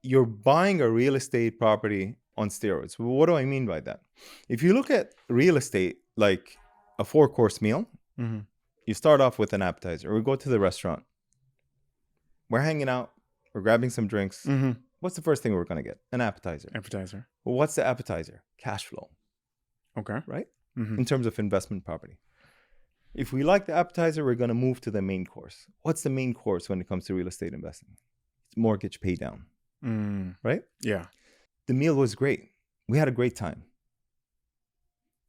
you're buying a real estate property on steroids. What do I mean by that? If you look at real estate like a 4-course meal, you start off with an appetizer. We go to the restaurant. We're hanging out. We're grabbing some drinks. What's the first thing we're going to get? An appetizer. Well, what's the appetizer? Cash flow. Okay. Right? In terms of investment property. If we like the appetizer, we're going to move to the main course. What's the main course when it comes to real estate investing? It's mortgage pay down. Right? Yeah. The meal was great. We had a great time.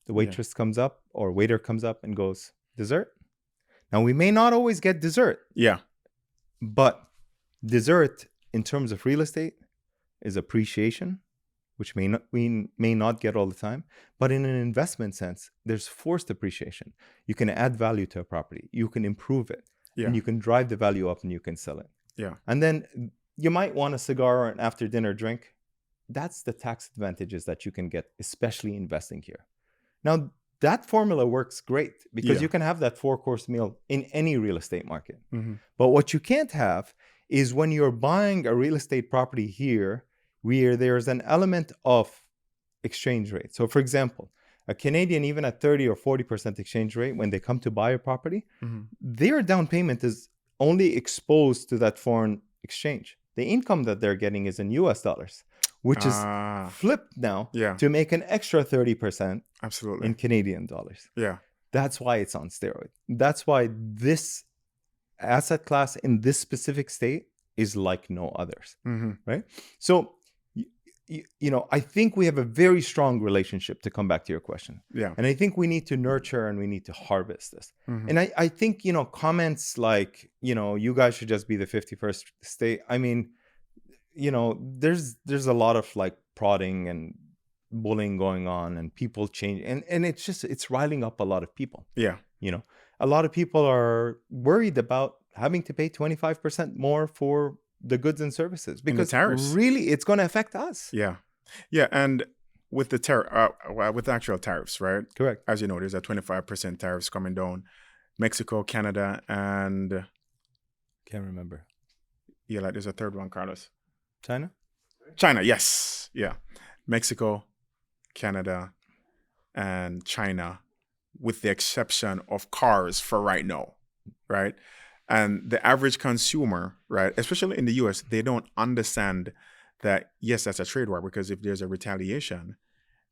The waitress comes up, or waiter comes up and goes, dessert? Now, we may not always get dessert. Yeah. But dessert in terms of real estate is appreciation, which we may not get all the time. But in an investment sense, there's forced appreciation. You can add value to a property. You can improve it. Yeah. And you can drive the value up, and you can sell it. Yeah. And then you might want a cigar or an after dinner drink. That's the tax advantages that you can get, especially investing here. Now, that formula works great, because you can have that 4-course meal in any real estate market. But what you can't have is when you're buying a real estate property here, where there's an element of exchange rate. So, for example, a Canadian, even at 30 or 40% exchange rate, when they come to buy a property, their down payment is only exposed to that foreign exchange. The income that they're getting is in US dollars, which is flipped now to make an extra 30% absolutely in Canadian dollars. Yeah. That's why it's on steroid. That's why this asset class in this specific state is like no others, right? So, I think we have a very strong relationship, to come back to your question. Yeah. And I think we need to nurture and we need to harvest this. And I think, comments like, you guys should just be the 51st state. I mean, there's a lot of like prodding and bullying going on, and people change. And it's riling up a lot of people. Yeah. A lot of people are worried about having to pay 25% more for the goods and services, because really it's going to affect us. Yeah. And with the with the actual tariffs, right? Correct. As you know, there's a 25% tariffs coming down. Mexico, Canada, and can't remember. Yeah, like there's a third one, Carlos. China, yes. Yeah. Mexico, Canada, and China, with the exception of cars for right now, right? And the average consumer, right, especially in the US, they don't understand that, yes, that's a trade war, because if there's a retaliation,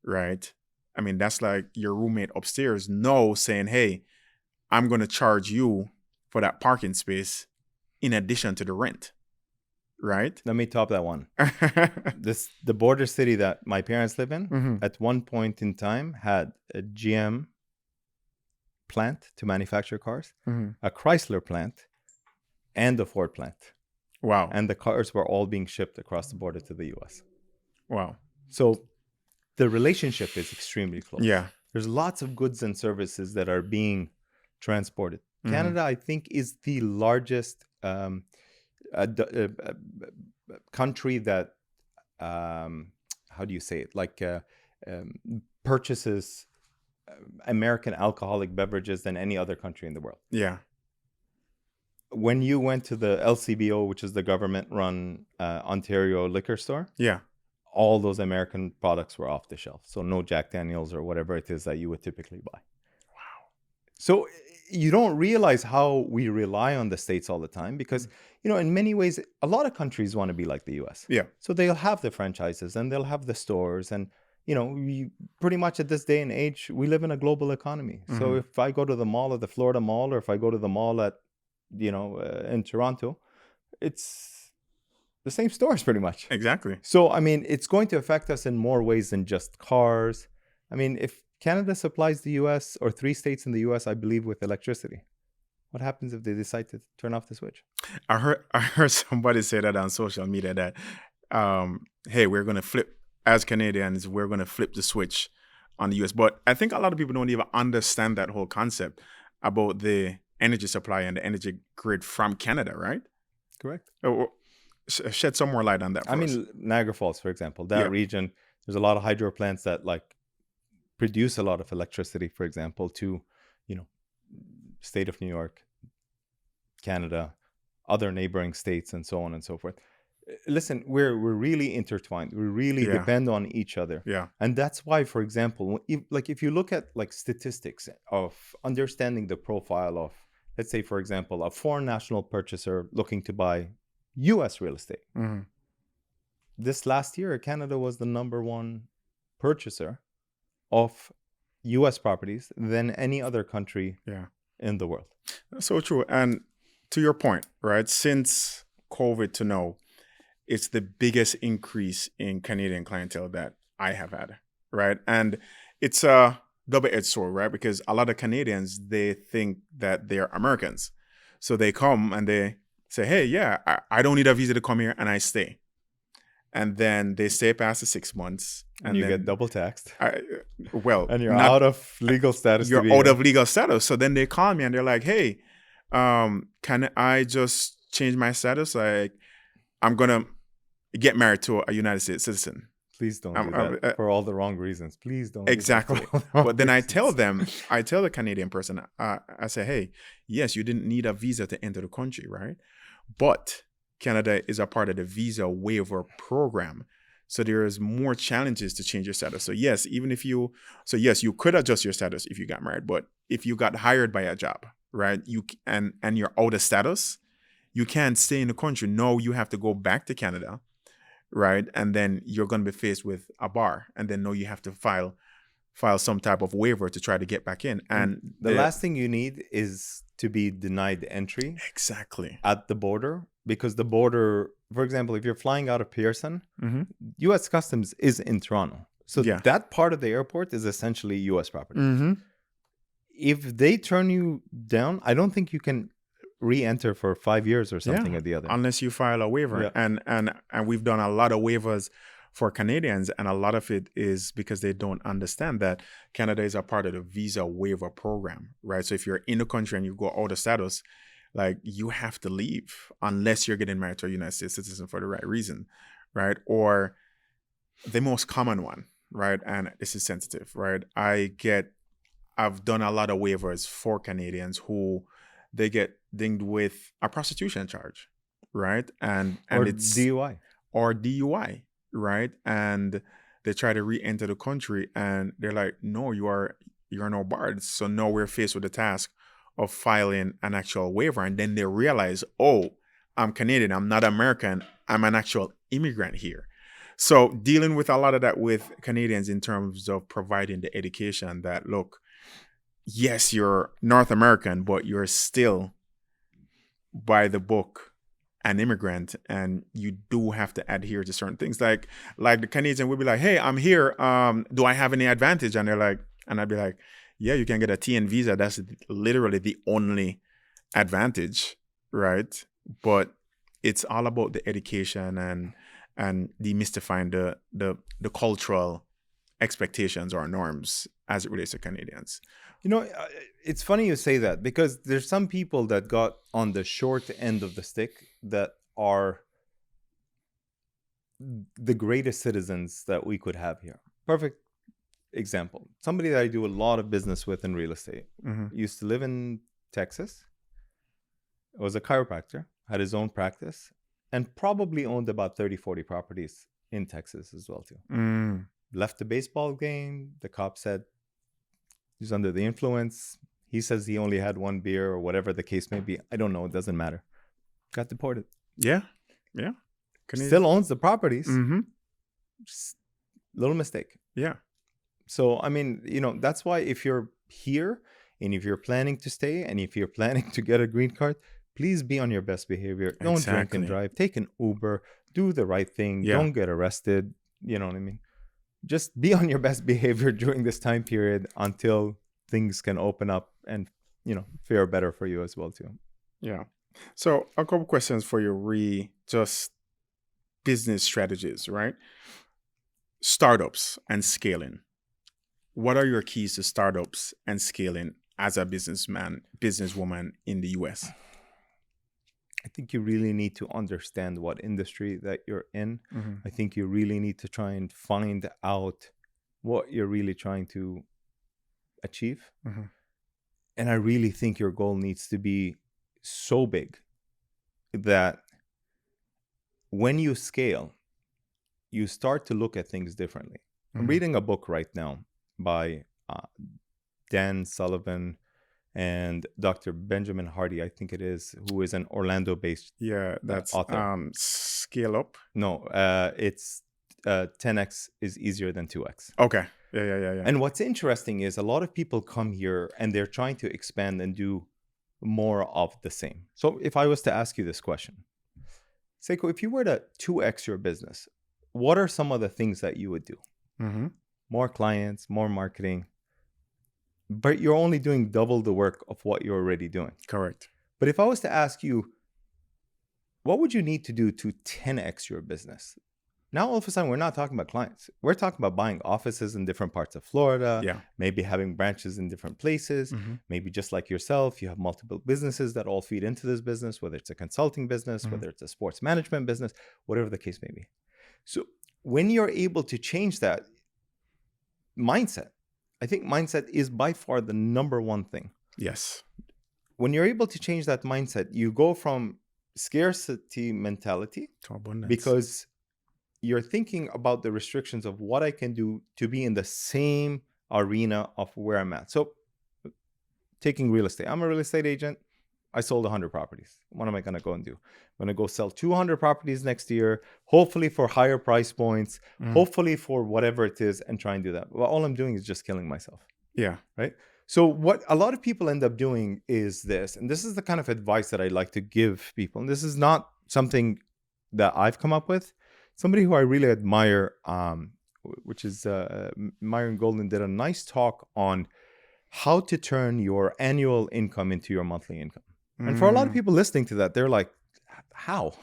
right, I mean, that's like your roommate upstairs saying, hey, I'm going to charge you for that parking space in addition to the rent, right? Let me top that one. The border city that my parents live in, at one point in time, had a GM plant to manufacture cars, a Chrysler plant, and a Ford plant. Wow. And the cars were all being shipped across the border to the US. Wow. So the relationship is extremely close. Yeah. There's lots of goods and services that are being transported. Canada, I think, is the largest country that, how do you say it? Like purchases American alcoholic beverages than any other country in the world. Yeah. When you went to the LCBO, which is the government-run Ontario liquor store, all those American products were off the shelf. So no Jack Daniels or whatever it is that you would typically buy. Wow. So you don't realize how we rely on the States all the time, because, in many ways, a lot of countries want to be like the US. Yeah. So they'll have the franchises and they'll have the stores, and we pretty much at this day and age, we live in a global economy. So if I go to the mall at the Florida Mall, or if I go to the mall at, in Toronto, it's the same stores pretty much. Exactly. So, I mean, it's going to affect us in more ways than just cars. I mean, if Canada supplies the US, or 3 states in the US, I believe, with electricity, what happens if they decide to turn off the switch? I heard somebody say that on social media that, hey, we're going to flip. As Canadians, we're going to flip the switch on the US. But I think a lot of people don't even understand that whole concept about the energy supply and the energy grid from Canada, right? Correct. Shed some more light on that for us. Niagara Falls, for example, that Yeah. region, there's a lot of hydro plants that like produce a lot of electricity, for example, to, state of New York, Canada, other neighboring states, and so on and so forth. Listen, we're really intertwined. We really Yeah. depend on each other. Yeah. And that's why, for example, if you look at like statistics of understanding the profile of, let's say, for example, a foreign national purchaser looking to buy U.S. real estate. Mm-hmm. This last year, Canada was the number one purchaser of U.S. properties than any other country in the world. That's so true. And to your point, right, since COVID to now, it's the biggest increase in Canadian clientele that I have had, right? And it's a double-edged sword, right? Because a lot of Canadians, they think that they're Americans. So they come and they say, hey, yeah, I don't need a visa to come here, and I stay. And then they stay past the 6 months. And you get double taxed. And you're out of legal status. You're out of legal status. So then they call me and they're like, hey, can I just change my status? Like, I'm going to get married to a United States citizen. Please don't do that for all the wrong reasons. Please don't. Exactly. But then I tell the Canadian person, I say, hey, yes, you didn't need a visa to enter the country, right? But Canada is a part of the visa waiver program. So there is more challenges to change your status. So yes, you could adjust your status if you got married, but if you got hired by a job, right, and you're out of status, you can't stay in the country. No, you have to go back to Canada, right? And then you're going to be faced with a bar, and then you have to file some type of waiver to try to get back in. And the last thing you need is to be denied entry. Exactly. At the border, because the border, for example, if you're flying out of Pearson, Mm-hmm. U.S. Customs is in Toronto. So that part of the airport is essentially U.S. property. Mm-hmm. If they turn you down, I don't think you can re-enter for 5 years or something or the other. Unless you file a waiver. Yeah. And we've done a lot of waivers for Canadians, and a lot of it is because they don't understand that Canada is a part of the visa waiver program, right? So if you're in the country and you go out of status, like, you have to leave unless you're getting married to a United States citizen for the right reason, right? Or the most common one, right? And this is sensitive, right? I've done a lot of waivers for Canadians who they get dinged with a prostitution charge, right? And or it's DUI, right? And they try to re-enter the country, and they're like, no, you're no barred. So now we're faced with the task of filing an actual waiver, and then they realize, oh, I'm Canadian, I'm not American, I'm an actual immigrant here. So dealing with a lot of that with Canadians in terms of providing the education that, look, yes, you're North American, but you're still, by the book, an immigrant, and you do have to adhere to certain things. Like the Canadian would be like, hey, I'm here. Do I have any advantage? And they're like, and I'd be like, yeah, you can get a TN visa. That's literally the only advantage, right? But it's all about the education and demystifying the cultural expectations or norms as it relates to Canadians. It's funny you say that, because there's some people that got on the short end of the stick that are the greatest citizens that we could have here. Perfect example. Somebody that I do a lot of business with in real estate. Mm-hmm. Used to live in Texas. Was a chiropractor, had his own practice, and probably owned about 30, 40 properties in Texas as well too. Mm. Left the baseball game. The cop said he's under the influence. He says he only had one beer or whatever the case may be. I don't know. It doesn't matter. Got deported. Yeah. Still owns the properties. Mm-hmm. Just little mistake. Yeah. So, I mean, that's why if you're here and if you're planning to stay and if you're planning to get a green card, please be on your best behavior. Don't drink and drive. Take an Uber. Do the right thing. Yeah. Don't get arrested. You know what I mean? Just be on your best behavior during this time period until things can open up and, fare better for you as well too. Yeah. So a couple questions for you, just business strategies, right? Startups and scaling. What are your keys to startups and scaling as a businessman, businesswoman in the US? I think you really need to understand what industry that you're in. I think you really need to try and find out what you're really trying to achieve. And I really think your goal needs to be so big that when you scale, you start to look at things differently. I'm reading a book right now by Dan Sullivan and Dr. Benjamin Hardy, I think it is, who is an Orlando-based that's author. Scale Up. No, it's 10x is easier than 2x. Okay. Yeah. And what's interesting is a lot of people come here and they're trying to expand and do more of the same. So if I was to ask you this question, Sekou, if you were to 2x your business, what are some of the things that you would do? More clients, more marketing, but you're only doing double the work of what you're already doing. Correct. But if I was to ask you, what would you need to do to 10x your business? Now, all of a sudden, we're not talking about clients. We're talking about buying offices in different parts of Florida, maybe having branches in different places. Maybe just like yourself, you have multiple businesses that all feed into this business, whether it's a consulting business, whether it's a sports management business, whatever the case may be. So when you're able to change that mindset, I think mindset is by far the number one thing. Yes. When you're able to change that mindset, you go from scarcity mentality to abundance. Because you're thinking about the restrictions of what I can do to be in the same arena of where I'm at. So taking real estate, I'm a real estate agent. I sold 100 properties. What am I going to go and do? I'm going to go sell 200 properties next year, hopefully for higher price points, hopefully for whatever it is, and try and do that. Well, all I'm doing is just killing myself. Yeah. Right? So what a lot of people end up doing is this, and this is the kind of advice that I like to give people. And this is not something that I've come up with. Somebody who I really admire, which is Myron Golden, did a nice talk on how to turn your annual income into your monthly income. And for a lot of people listening to that, they're like, how?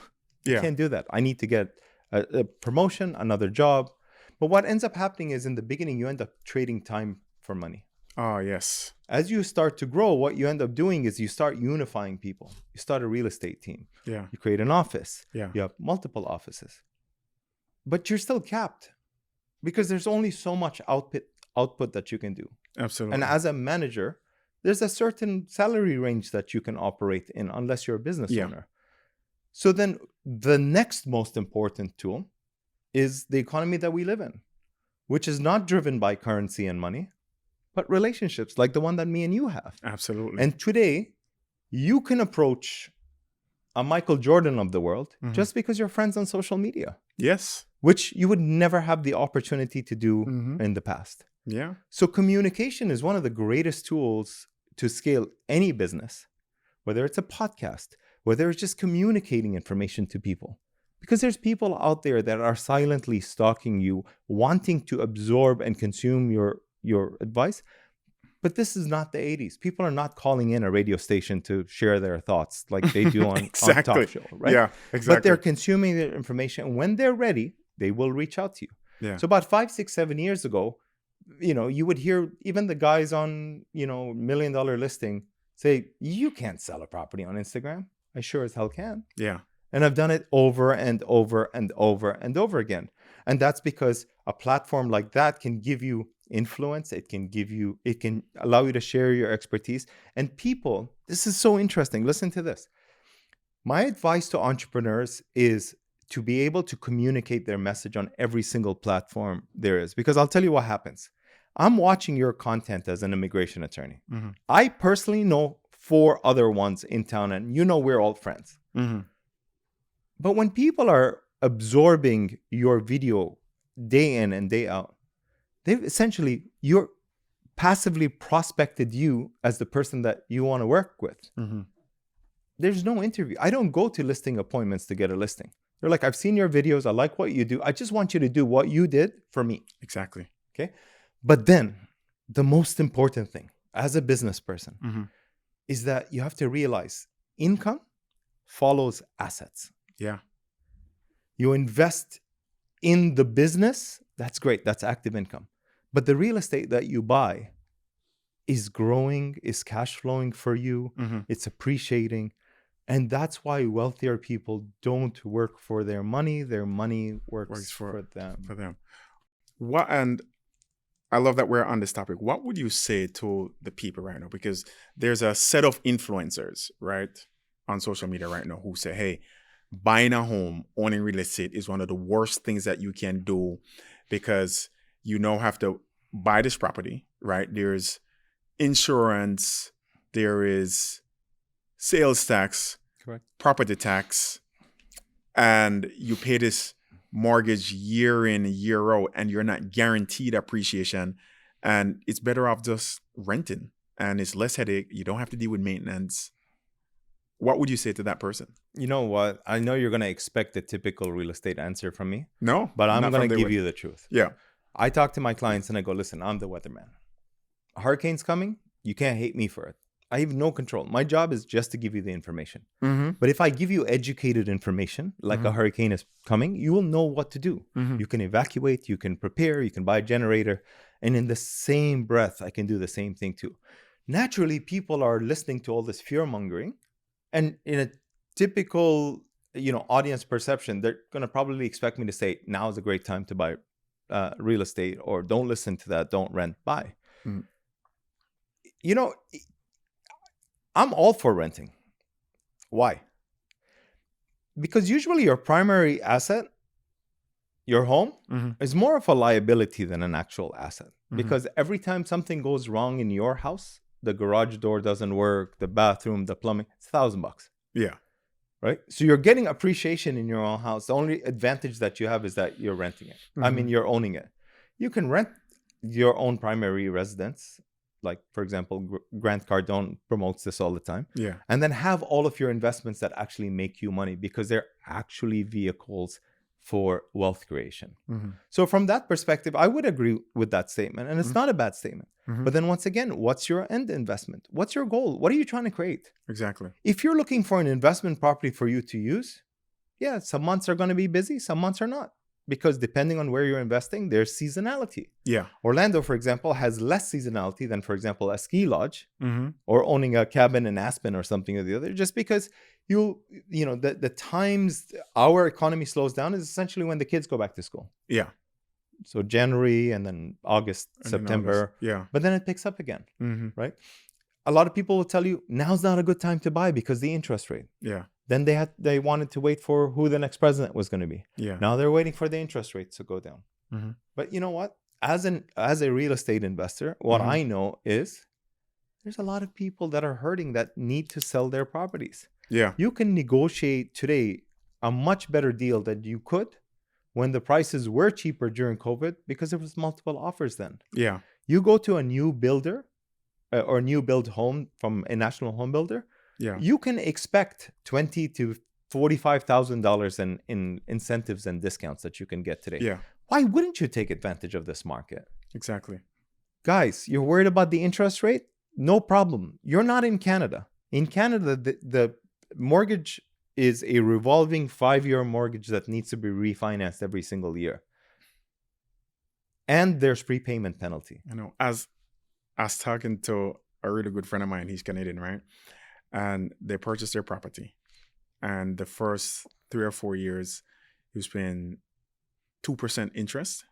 I can't do that. I need to get a promotion, another job. But what ends up happening is in the beginning, you end up trading time for money. Oh, yes. As you start to grow, what you end up doing is you start unifying people. You start a real estate team. Yeah. You create an office. Yeah. You have multiple offices. But you're still capped because there's only so much output that you can do. Absolutely. And as a manager, there's a certain salary range that you can operate in unless you're a business owner. So then the next most important tool is the economy that we live in, which is not driven by currency and money, but relationships like the one that me and you have. Absolutely. And today, you can approach a Michael Jordan of the world just because you're friends on social media. Yes. Which you would never have the opportunity to do in the past. Yeah. So communication is one of the greatest tools to scale any business, whether it's a podcast, whether it's just communicating information to people. Because there's people out there that are silently stalking you, wanting to absorb and consume your advice. But this is not the 80s. People are not calling in a radio station to share their thoughts like they do on, exactly. on talk show, right? Yeah, exactly. But they're consuming their information. When they're ready, they will reach out to you. Yeah. So about 5, 6, 7 years ago, you would hear even the guys on, $1 million listing say, you can't sell a property on Instagram. I sure as hell can. Yeah. And I've done it over and over and over and over again. And that's because a platform like that can give you influence. It can allow you to share your expertise. And people, this is so interesting. Listen to this. My advice to entrepreneurs is to be able to communicate their message on every single platform there is. Because I'll tell you what happens. I'm watching your content as an immigration attorney. I personally know 4 other ones in town, and we're all friends. But when people are absorbing your video day in and day out, you're passively prospected you as the person that you want to work with. There's no interview. I don't go to listing appointments to get a listing. They're like, I've seen your videos. I like what you do. I just want you to do what you did for me. Exactly. Okay. But then the most important thing as a business person is that you have to realize income follows assets. Yeah. You invest in the business. That's great. That's active income. But the real estate that you buy is growing, is cash flowing for you, it's appreciating. And that's why wealthier people don't work for their money works for them. What, and I love that we're on this topic. What would you say to the people right now? Because there's a set of influencers, right, on social media right now who say, hey, buying a home, owning real estate is one of the worst things that you can do because you now have to buy this property, right? There's insurance, there is sales tax, correct, property tax, and you pay this mortgage year in, year out, and you're not guaranteed appreciation. And it's better off just renting, and it's less headache. You don't have to deal with maintenance. What would you say to that person? You know what? I know you're going to expect the typical real estate answer from me. No, but I'm going to give you the truth. Yeah. I talk to my clients and I go, listen, I'm the weatherman. A hurricane's coming. You can't hate me for it. I have no control. My job is just to give you the information. But if I give you educated information, like a hurricane is coming, you will know what to do. You can evacuate, you can prepare, you can buy a generator. And in the same breath, I can do the same thing too. Naturally, people are listening to all this fear mongering. And in a typical, audience perception, they're going to probably expect me to say, now is a great time to buy real estate, or don't listen to that, don't rent, buy. I'm all for renting. Why? Because usually your primary asset, your home, is more of a liability than an actual asset. Because every time something goes wrong in your house, the garage door doesn't work, the bathroom, the plumbing, it's $1,000. Yeah. Right? So you're getting appreciation in your own house. The only advantage that you have is that you're renting it. I mean, you're owning it. You can rent your own primary residence. Like, for example, Grant Cardone promotes this all the time. Yeah. And then have all of your investments that actually make you money, because they're actually vehicles for wealth creation. So from that perspective, I would agree with that statement. And it's not a bad statement. But then once again, what's your end investment? What's your goal? What are you trying to create? Exactly. If you're looking for an investment property for you to use, yeah, some months are going to be busy, some months are not. Because depending on where you're investing, there's seasonality. Yeah. Orlando, for example, has less seasonality than, for example, a ski lodge or owning a cabin in Aspen or something or the other, just because the times our economy slows down is essentially when the kids go back to school. Yeah. So January and then August, And September. August. Yeah. But then it picks up again, right? A lot of people will tell you now's not a good time to buy because the interest rate. Yeah. Then they wanted to wait for who the next president was going to be. Yeah. Now they're waiting for the interest rates to go down. But you know what? As a real estate investor, what I know is there's a lot of people that are hurting that need to sell their properties. Yeah. You can negotiate today a much better deal than you could when the prices were cheaper during COVID, because there was multiple offers then. Yeah. You go to a new builder or a new build home from a national home builder. Yeah. You can expect $20,000 to $45,000 in incentives and discounts that you can get today. Yeah. Why wouldn't you take advantage of this market? Exactly. Guys, you're worried about the interest rate? No problem. You're not in Canada. In Canada, the mortgage is a revolving 5-year mortgage that needs to be refinanced every single year. And there's prepayment penalty. I know. As I was talking to a really good friend of mine, he's Canadian, right? And they purchased their property. And the first 3 or 4 years, he was paying 2% interest.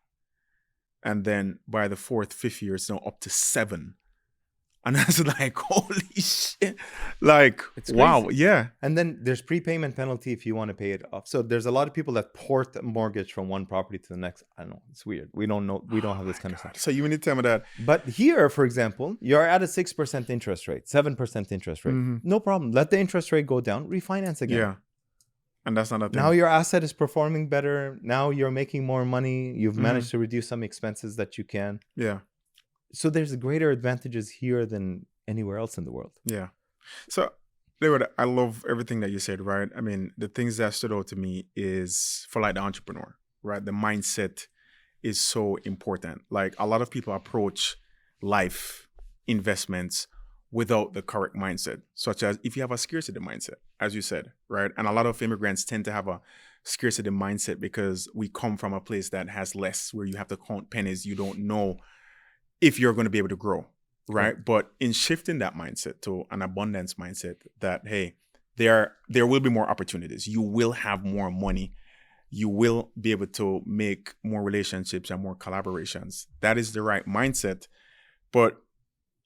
And then by the 4th, 5th year, it's now up to 7%. And I was like, holy shit. Like, it's wow. crazy. Yeah. And then there's prepayment penalty if you want to pay it off. So there's a lot of people that port a mortgage from one property to the next. I don't know. It's weird. We don't know. We don't have this kind of stuff. So you need to tell me that. But here, for example, you're at a 6% interest rate, 7% interest rate. No problem. Let the interest rate go down. Refinance again. Yeah. And that's not a thing. Now your asset is performing better. Now you're making more money. You've managed to reduce some expenses that you can. Yeah. So there's greater advantages here than anywhere else in the world. Yeah. So, Dawood, I love everything that you said, right? I mean, the things that stood out to me is for like the entrepreneur, right? The mindset is so important. Like a lot of people approach life investments without the correct mindset, such as if you have a scarcity mindset, as you said, right? And a lot of immigrants tend to have a scarcity mindset because we come from a place that has less, where you have to count pennies. You don't know if you're going to be able to grow. right? But in shifting that mindset to an abundance mindset that, hey, there will be more opportunities. You will have more money. You will be able to make more relationships and more collaborations. That is the right mindset. But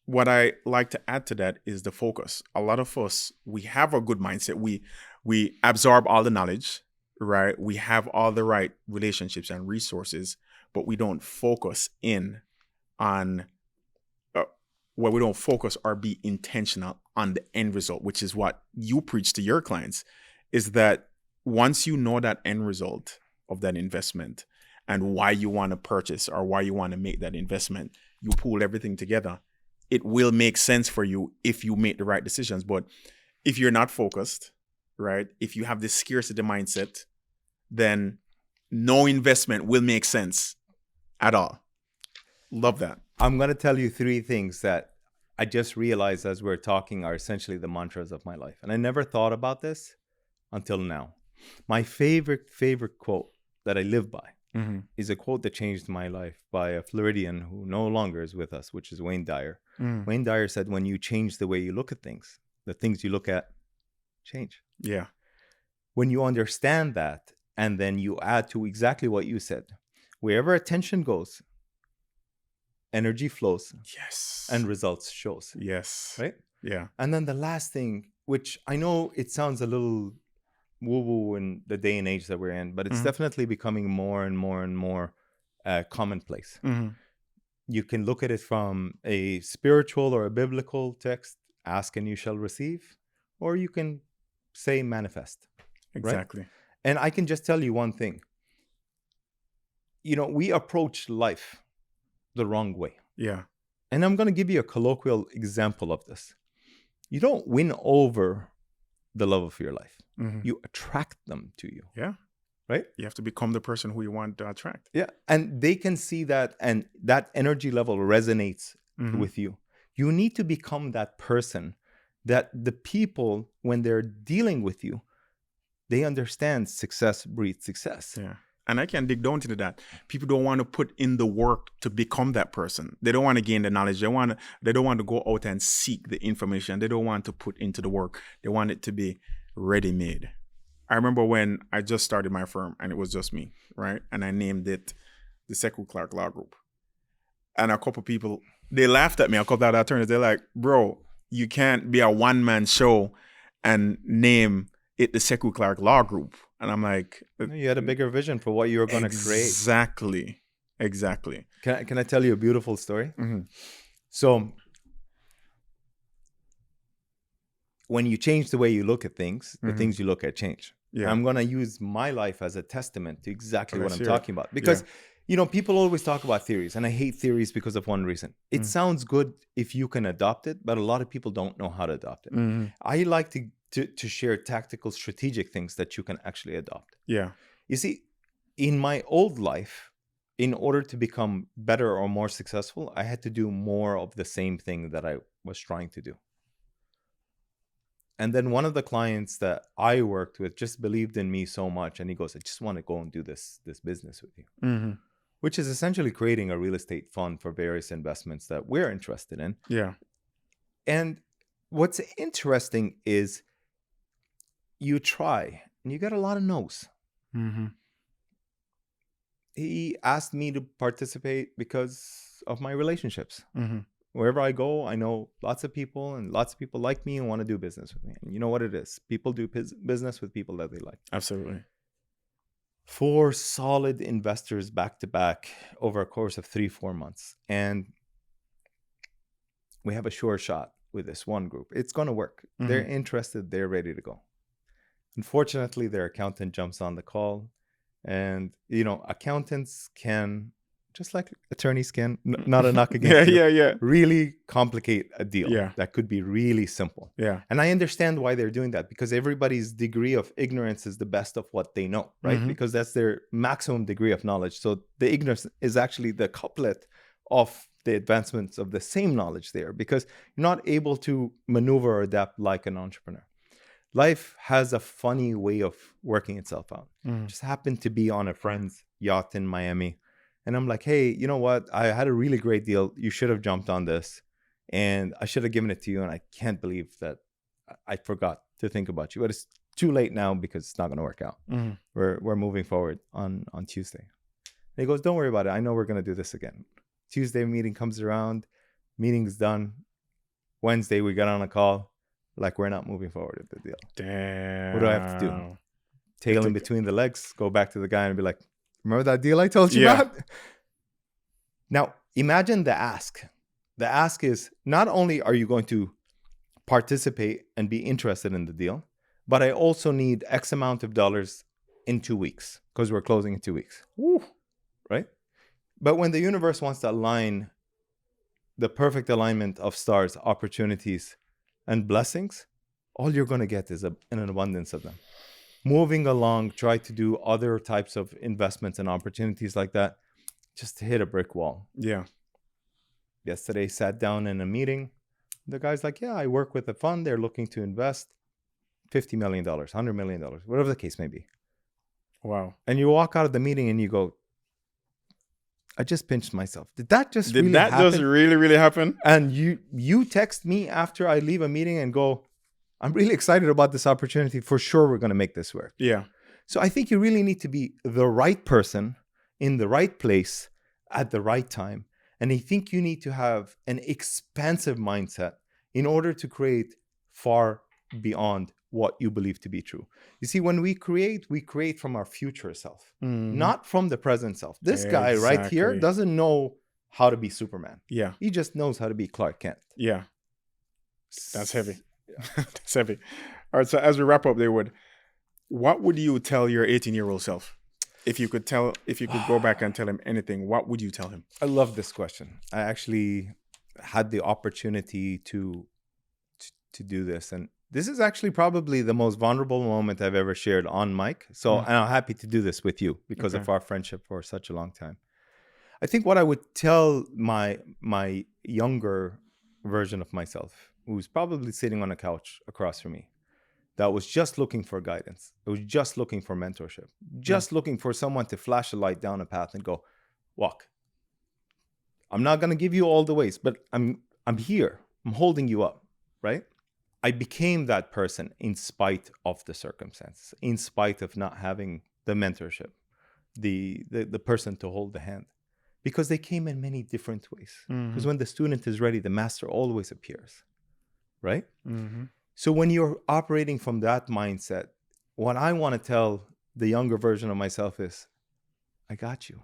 what I like to add to that is the focus. A lot of us, we have a good mindset. We absorb all the knowledge, right? We have all the right relationships and resources, but we don't focus in on where we don't focus or be intentional on the end result, which is what you preach to your clients, is that once you know that end result of that investment and why you want to purchase or why you want to make that investment, you pull everything together. It will make sense for you if you make the right decisions. But if you're not focused, right? If you have this scarcity mindset, then no investment will make sense at all. Love that. I'm going to tell you 3 things that I just realized as we're talking are essentially the mantras of my life. And I never thought about this until now. My favorite quote that I live by is a quote that changed my life by a Floridian who no longer is with us, which is Wayne Dyer. Wayne Dyer said, when you change the way you look at things, the things you look at change. Yeah. When you understand that, and then you add to exactly what you said, wherever attention goes, energy flows. Yes. And results shows. Yes. Right? Yeah. And then the last thing, which I know it sounds a little woo-woo in the day and age that we're in, but it's definitely becoming more and more and more commonplace. You can look at it from a spiritual or a biblical text, ask and you shall receive, or you can say manifest. Exactly. Right? And I can just tell you one thing. You know, we approach life the wrong way. Yeah. And I'm going to give you a colloquial example of this. You don't win over the love of your life. You attract them to you. Yeah. Right? You have to become the person who you want to attract. Yeah. And they can see that, and that energy level resonates with you. You need to become that person that the people, when they're dealing with you, they understand success breeds success. Yeah. And I can dig down into that. People don't want to put in the work to become that person. They don't want to gain the knowledge. They don't want to go out and seek the information. They don't want to put into the work. They want it to be ready-made. I remember when I just started my firm and it was just me, right? And I named it the Sekou Clark Law Group. And a couple people, they laughed at me. A couple of attorneys, they're like, bro, you can't be a one-man show and name it the Sekou Clark Law Group. And I'm like, you had a bigger vision for what you were going to create. Exactly. Can I tell you a beautiful story? So when you change the way you look at things, the things you look at change. Yeah. I'm going to use my life as a testament to exactly what I'm talking about. Because, you know, people always talk about theories, and I hate theories because of one reason. It sounds good if you can adopt it, but a lot of people don't know how to adopt it. I like to share tactical, strategic things that you can actually adopt. Yeah. You see, in my old life, in order to become better or more successful, I had to do more of the same thing that I was trying to do. And then one of the clients that I worked with just believed in me so much. And he goes, I just want to go and do this business with you, which is essentially creating a real estate fund for various investments that we're interested in. Yeah. And what's interesting is you try and you get a lot of no's. He asked me to participate because of my relationships. Wherever I go, I know lots of people, and lots of people like me and want to do business with me. And you know what it is? People do business with people that they like. Absolutely. 4 solid investors back to back over a course of 3-4 months. And we have a sure shot with this one group. It's going to work. They're interested. They're ready to go. Unfortunately, their accountant jumps on the call. And, you know, accountants can, just like attorneys can, not a knock against you, really complicate a deal that could be really simple. And I understand why they're doing that, because everybody's degree of ignorance is the best of what they know, right? Because that's their maximum degree of knowledge. So the ignorance is actually the couplet of the advancements of the same knowledge there, because you're not able to maneuver or adapt like an entrepreneur. Life has a funny way of working itself out. Just happened to be on a friend's yacht in Miami. And I'm like, hey, you know what? I had a really great deal. You should have jumped on this. and I should have given it to you, and I can't believe that I forgot to think about you. But it's too late now because it's not going to work out. Mhm. We're moving forward on Tuesday. And he goes, don't worry about it. I know we're going to do this again. Tuesday meeting comes around. Meeting's done. Wednesday, we got on a call. Like, we're not moving forward with the deal. Damn. What do I have to do? Tail in between the legs, go back to the guy and be like, remember that deal I told you about? Now, imagine the ask. The ask is, not only are you going to participate and be interested in the deal, but I also need X amount of dollars in 2 weeks because we're closing in 2 weeks. Woo. Right? But when the universe wants to align the perfect alignment of stars, opportunities, and blessings, all you're going to get is an abundance of them. Moving along, try to do other types of investments and opportunities like that, just to hit a brick wall. Yeah. Yesterday, sat down in a meeting. The guy's like, yeah, I work with a fund. They're looking to invest $50 million, $100 million, whatever the case may be. Wow. And you walk out of the meeting and you go, I just pinched myself. Did that just Did really that happen? just really happen? And you text me after I leave a meeting and go, I'm really excited about this opportunity. For sure, we're going to make this work. Yeah. So I think you really need to be the right person in the right place at the right time. And I think you need to have an expansive mindset in order to create far beyond what you believe to be true. You see, when we create from our future self, not from the present self. This guy right here Exactly. doesn't know how to be Superman. Yeah. He just knows how to be Clark Kent. Yeah. That's heavy. That's heavy. All right. So as we wrap up, Dawood, what would you tell your 18-year-old self? If you could go back and tell him anything, what would you tell him? I love this question. I actually had the opportunity to do this, and this is actually probably the most vulnerable moment I've ever shared on mic. So, and I'm happy to do this with you because of our friendship for such a long time. I think what I would tell my younger version of myself, who's probably sitting on a couch across from me, that was just looking for guidance. It was just looking for mentorship, just looking for someone to flash a light down a path and go, walk. I'm not going to give you all the ways, but I'm here. I'm holding you up, right? I became that person in spite of the circumstances, in spite of not having the mentorship, the person to hold the hand, because they came in many different ways. Because when the student is ready, the master always appears, right? So when you're operating from that mindset, what I want to tell the younger version of myself is, I got you.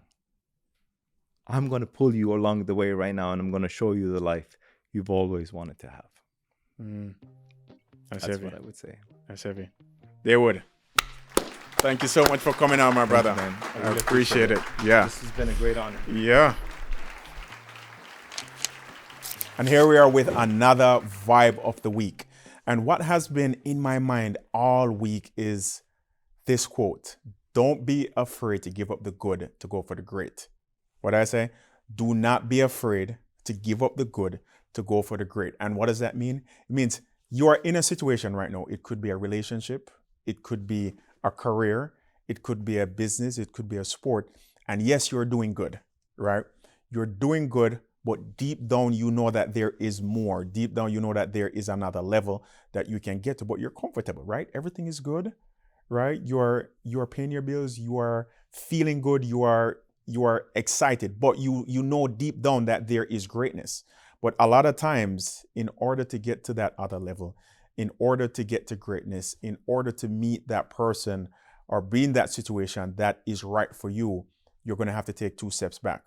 I'm going to pull you along the way right now, and I'm going to show you the life you've always wanted to have. That's That's heavy. what I would say. That's heavy. Dawood, thank you so much for coming on, my brother. man. I appreciate it. Yeah. This has been a great honor. Yeah. And here we are with another vibe of the week. And what has been in my mind all week is this quote: don't be afraid to give up the good to go for the great. What did I say? Do not be afraid to give up the good to go for the great. And what does that mean? It means you are in a situation right now. It could be a relationship. It could be a career. It could be a business. It could be a sport. And yes, you're doing good, right? You're doing good, but deep down, you know that there is more. Deep down, you know that there is another level that you can get to, but you're comfortable, right? Everything is good, right? You're paying your bills. You are feeling good. You are excited, but you know deep down that there is greatness. But a lot of times, in order to get to that other level, in order to get to greatness, in order to meet that person or be in that situation that is right for you, you're going to have to take 2 steps back,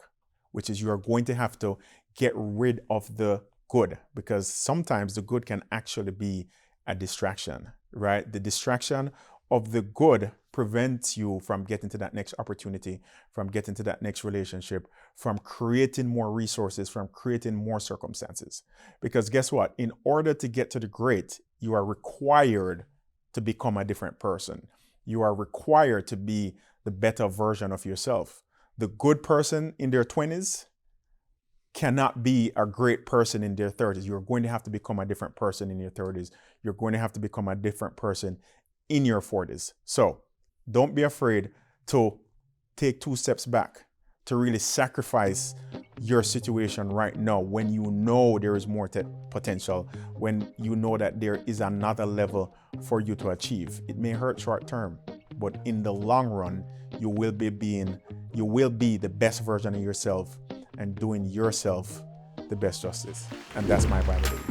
which is you're going to have to get rid of the good, because sometimes the good can actually be a distraction, right? The distraction of the good prevents you from getting to that next opportunity, from getting to that next relationship, from creating more resources, from creating more circumstances. Because guess what? In order to get to the great, you are required to become a different person. You are required to be the better version of yourself. The good person in their 20s cannot be a great person in their 30s. You're going to have to become a different person in your 30s. You're going to have to become a different person in your 40s. So don't be afraid to take 2 steps back, to really sacrifice your situation right now when you know there is more potential, when you know that there is another level for you to achieve. It may hurt short term, but in the long run, you will be the best version of yourself and doing yourself the best justice. And that's my Bible belief.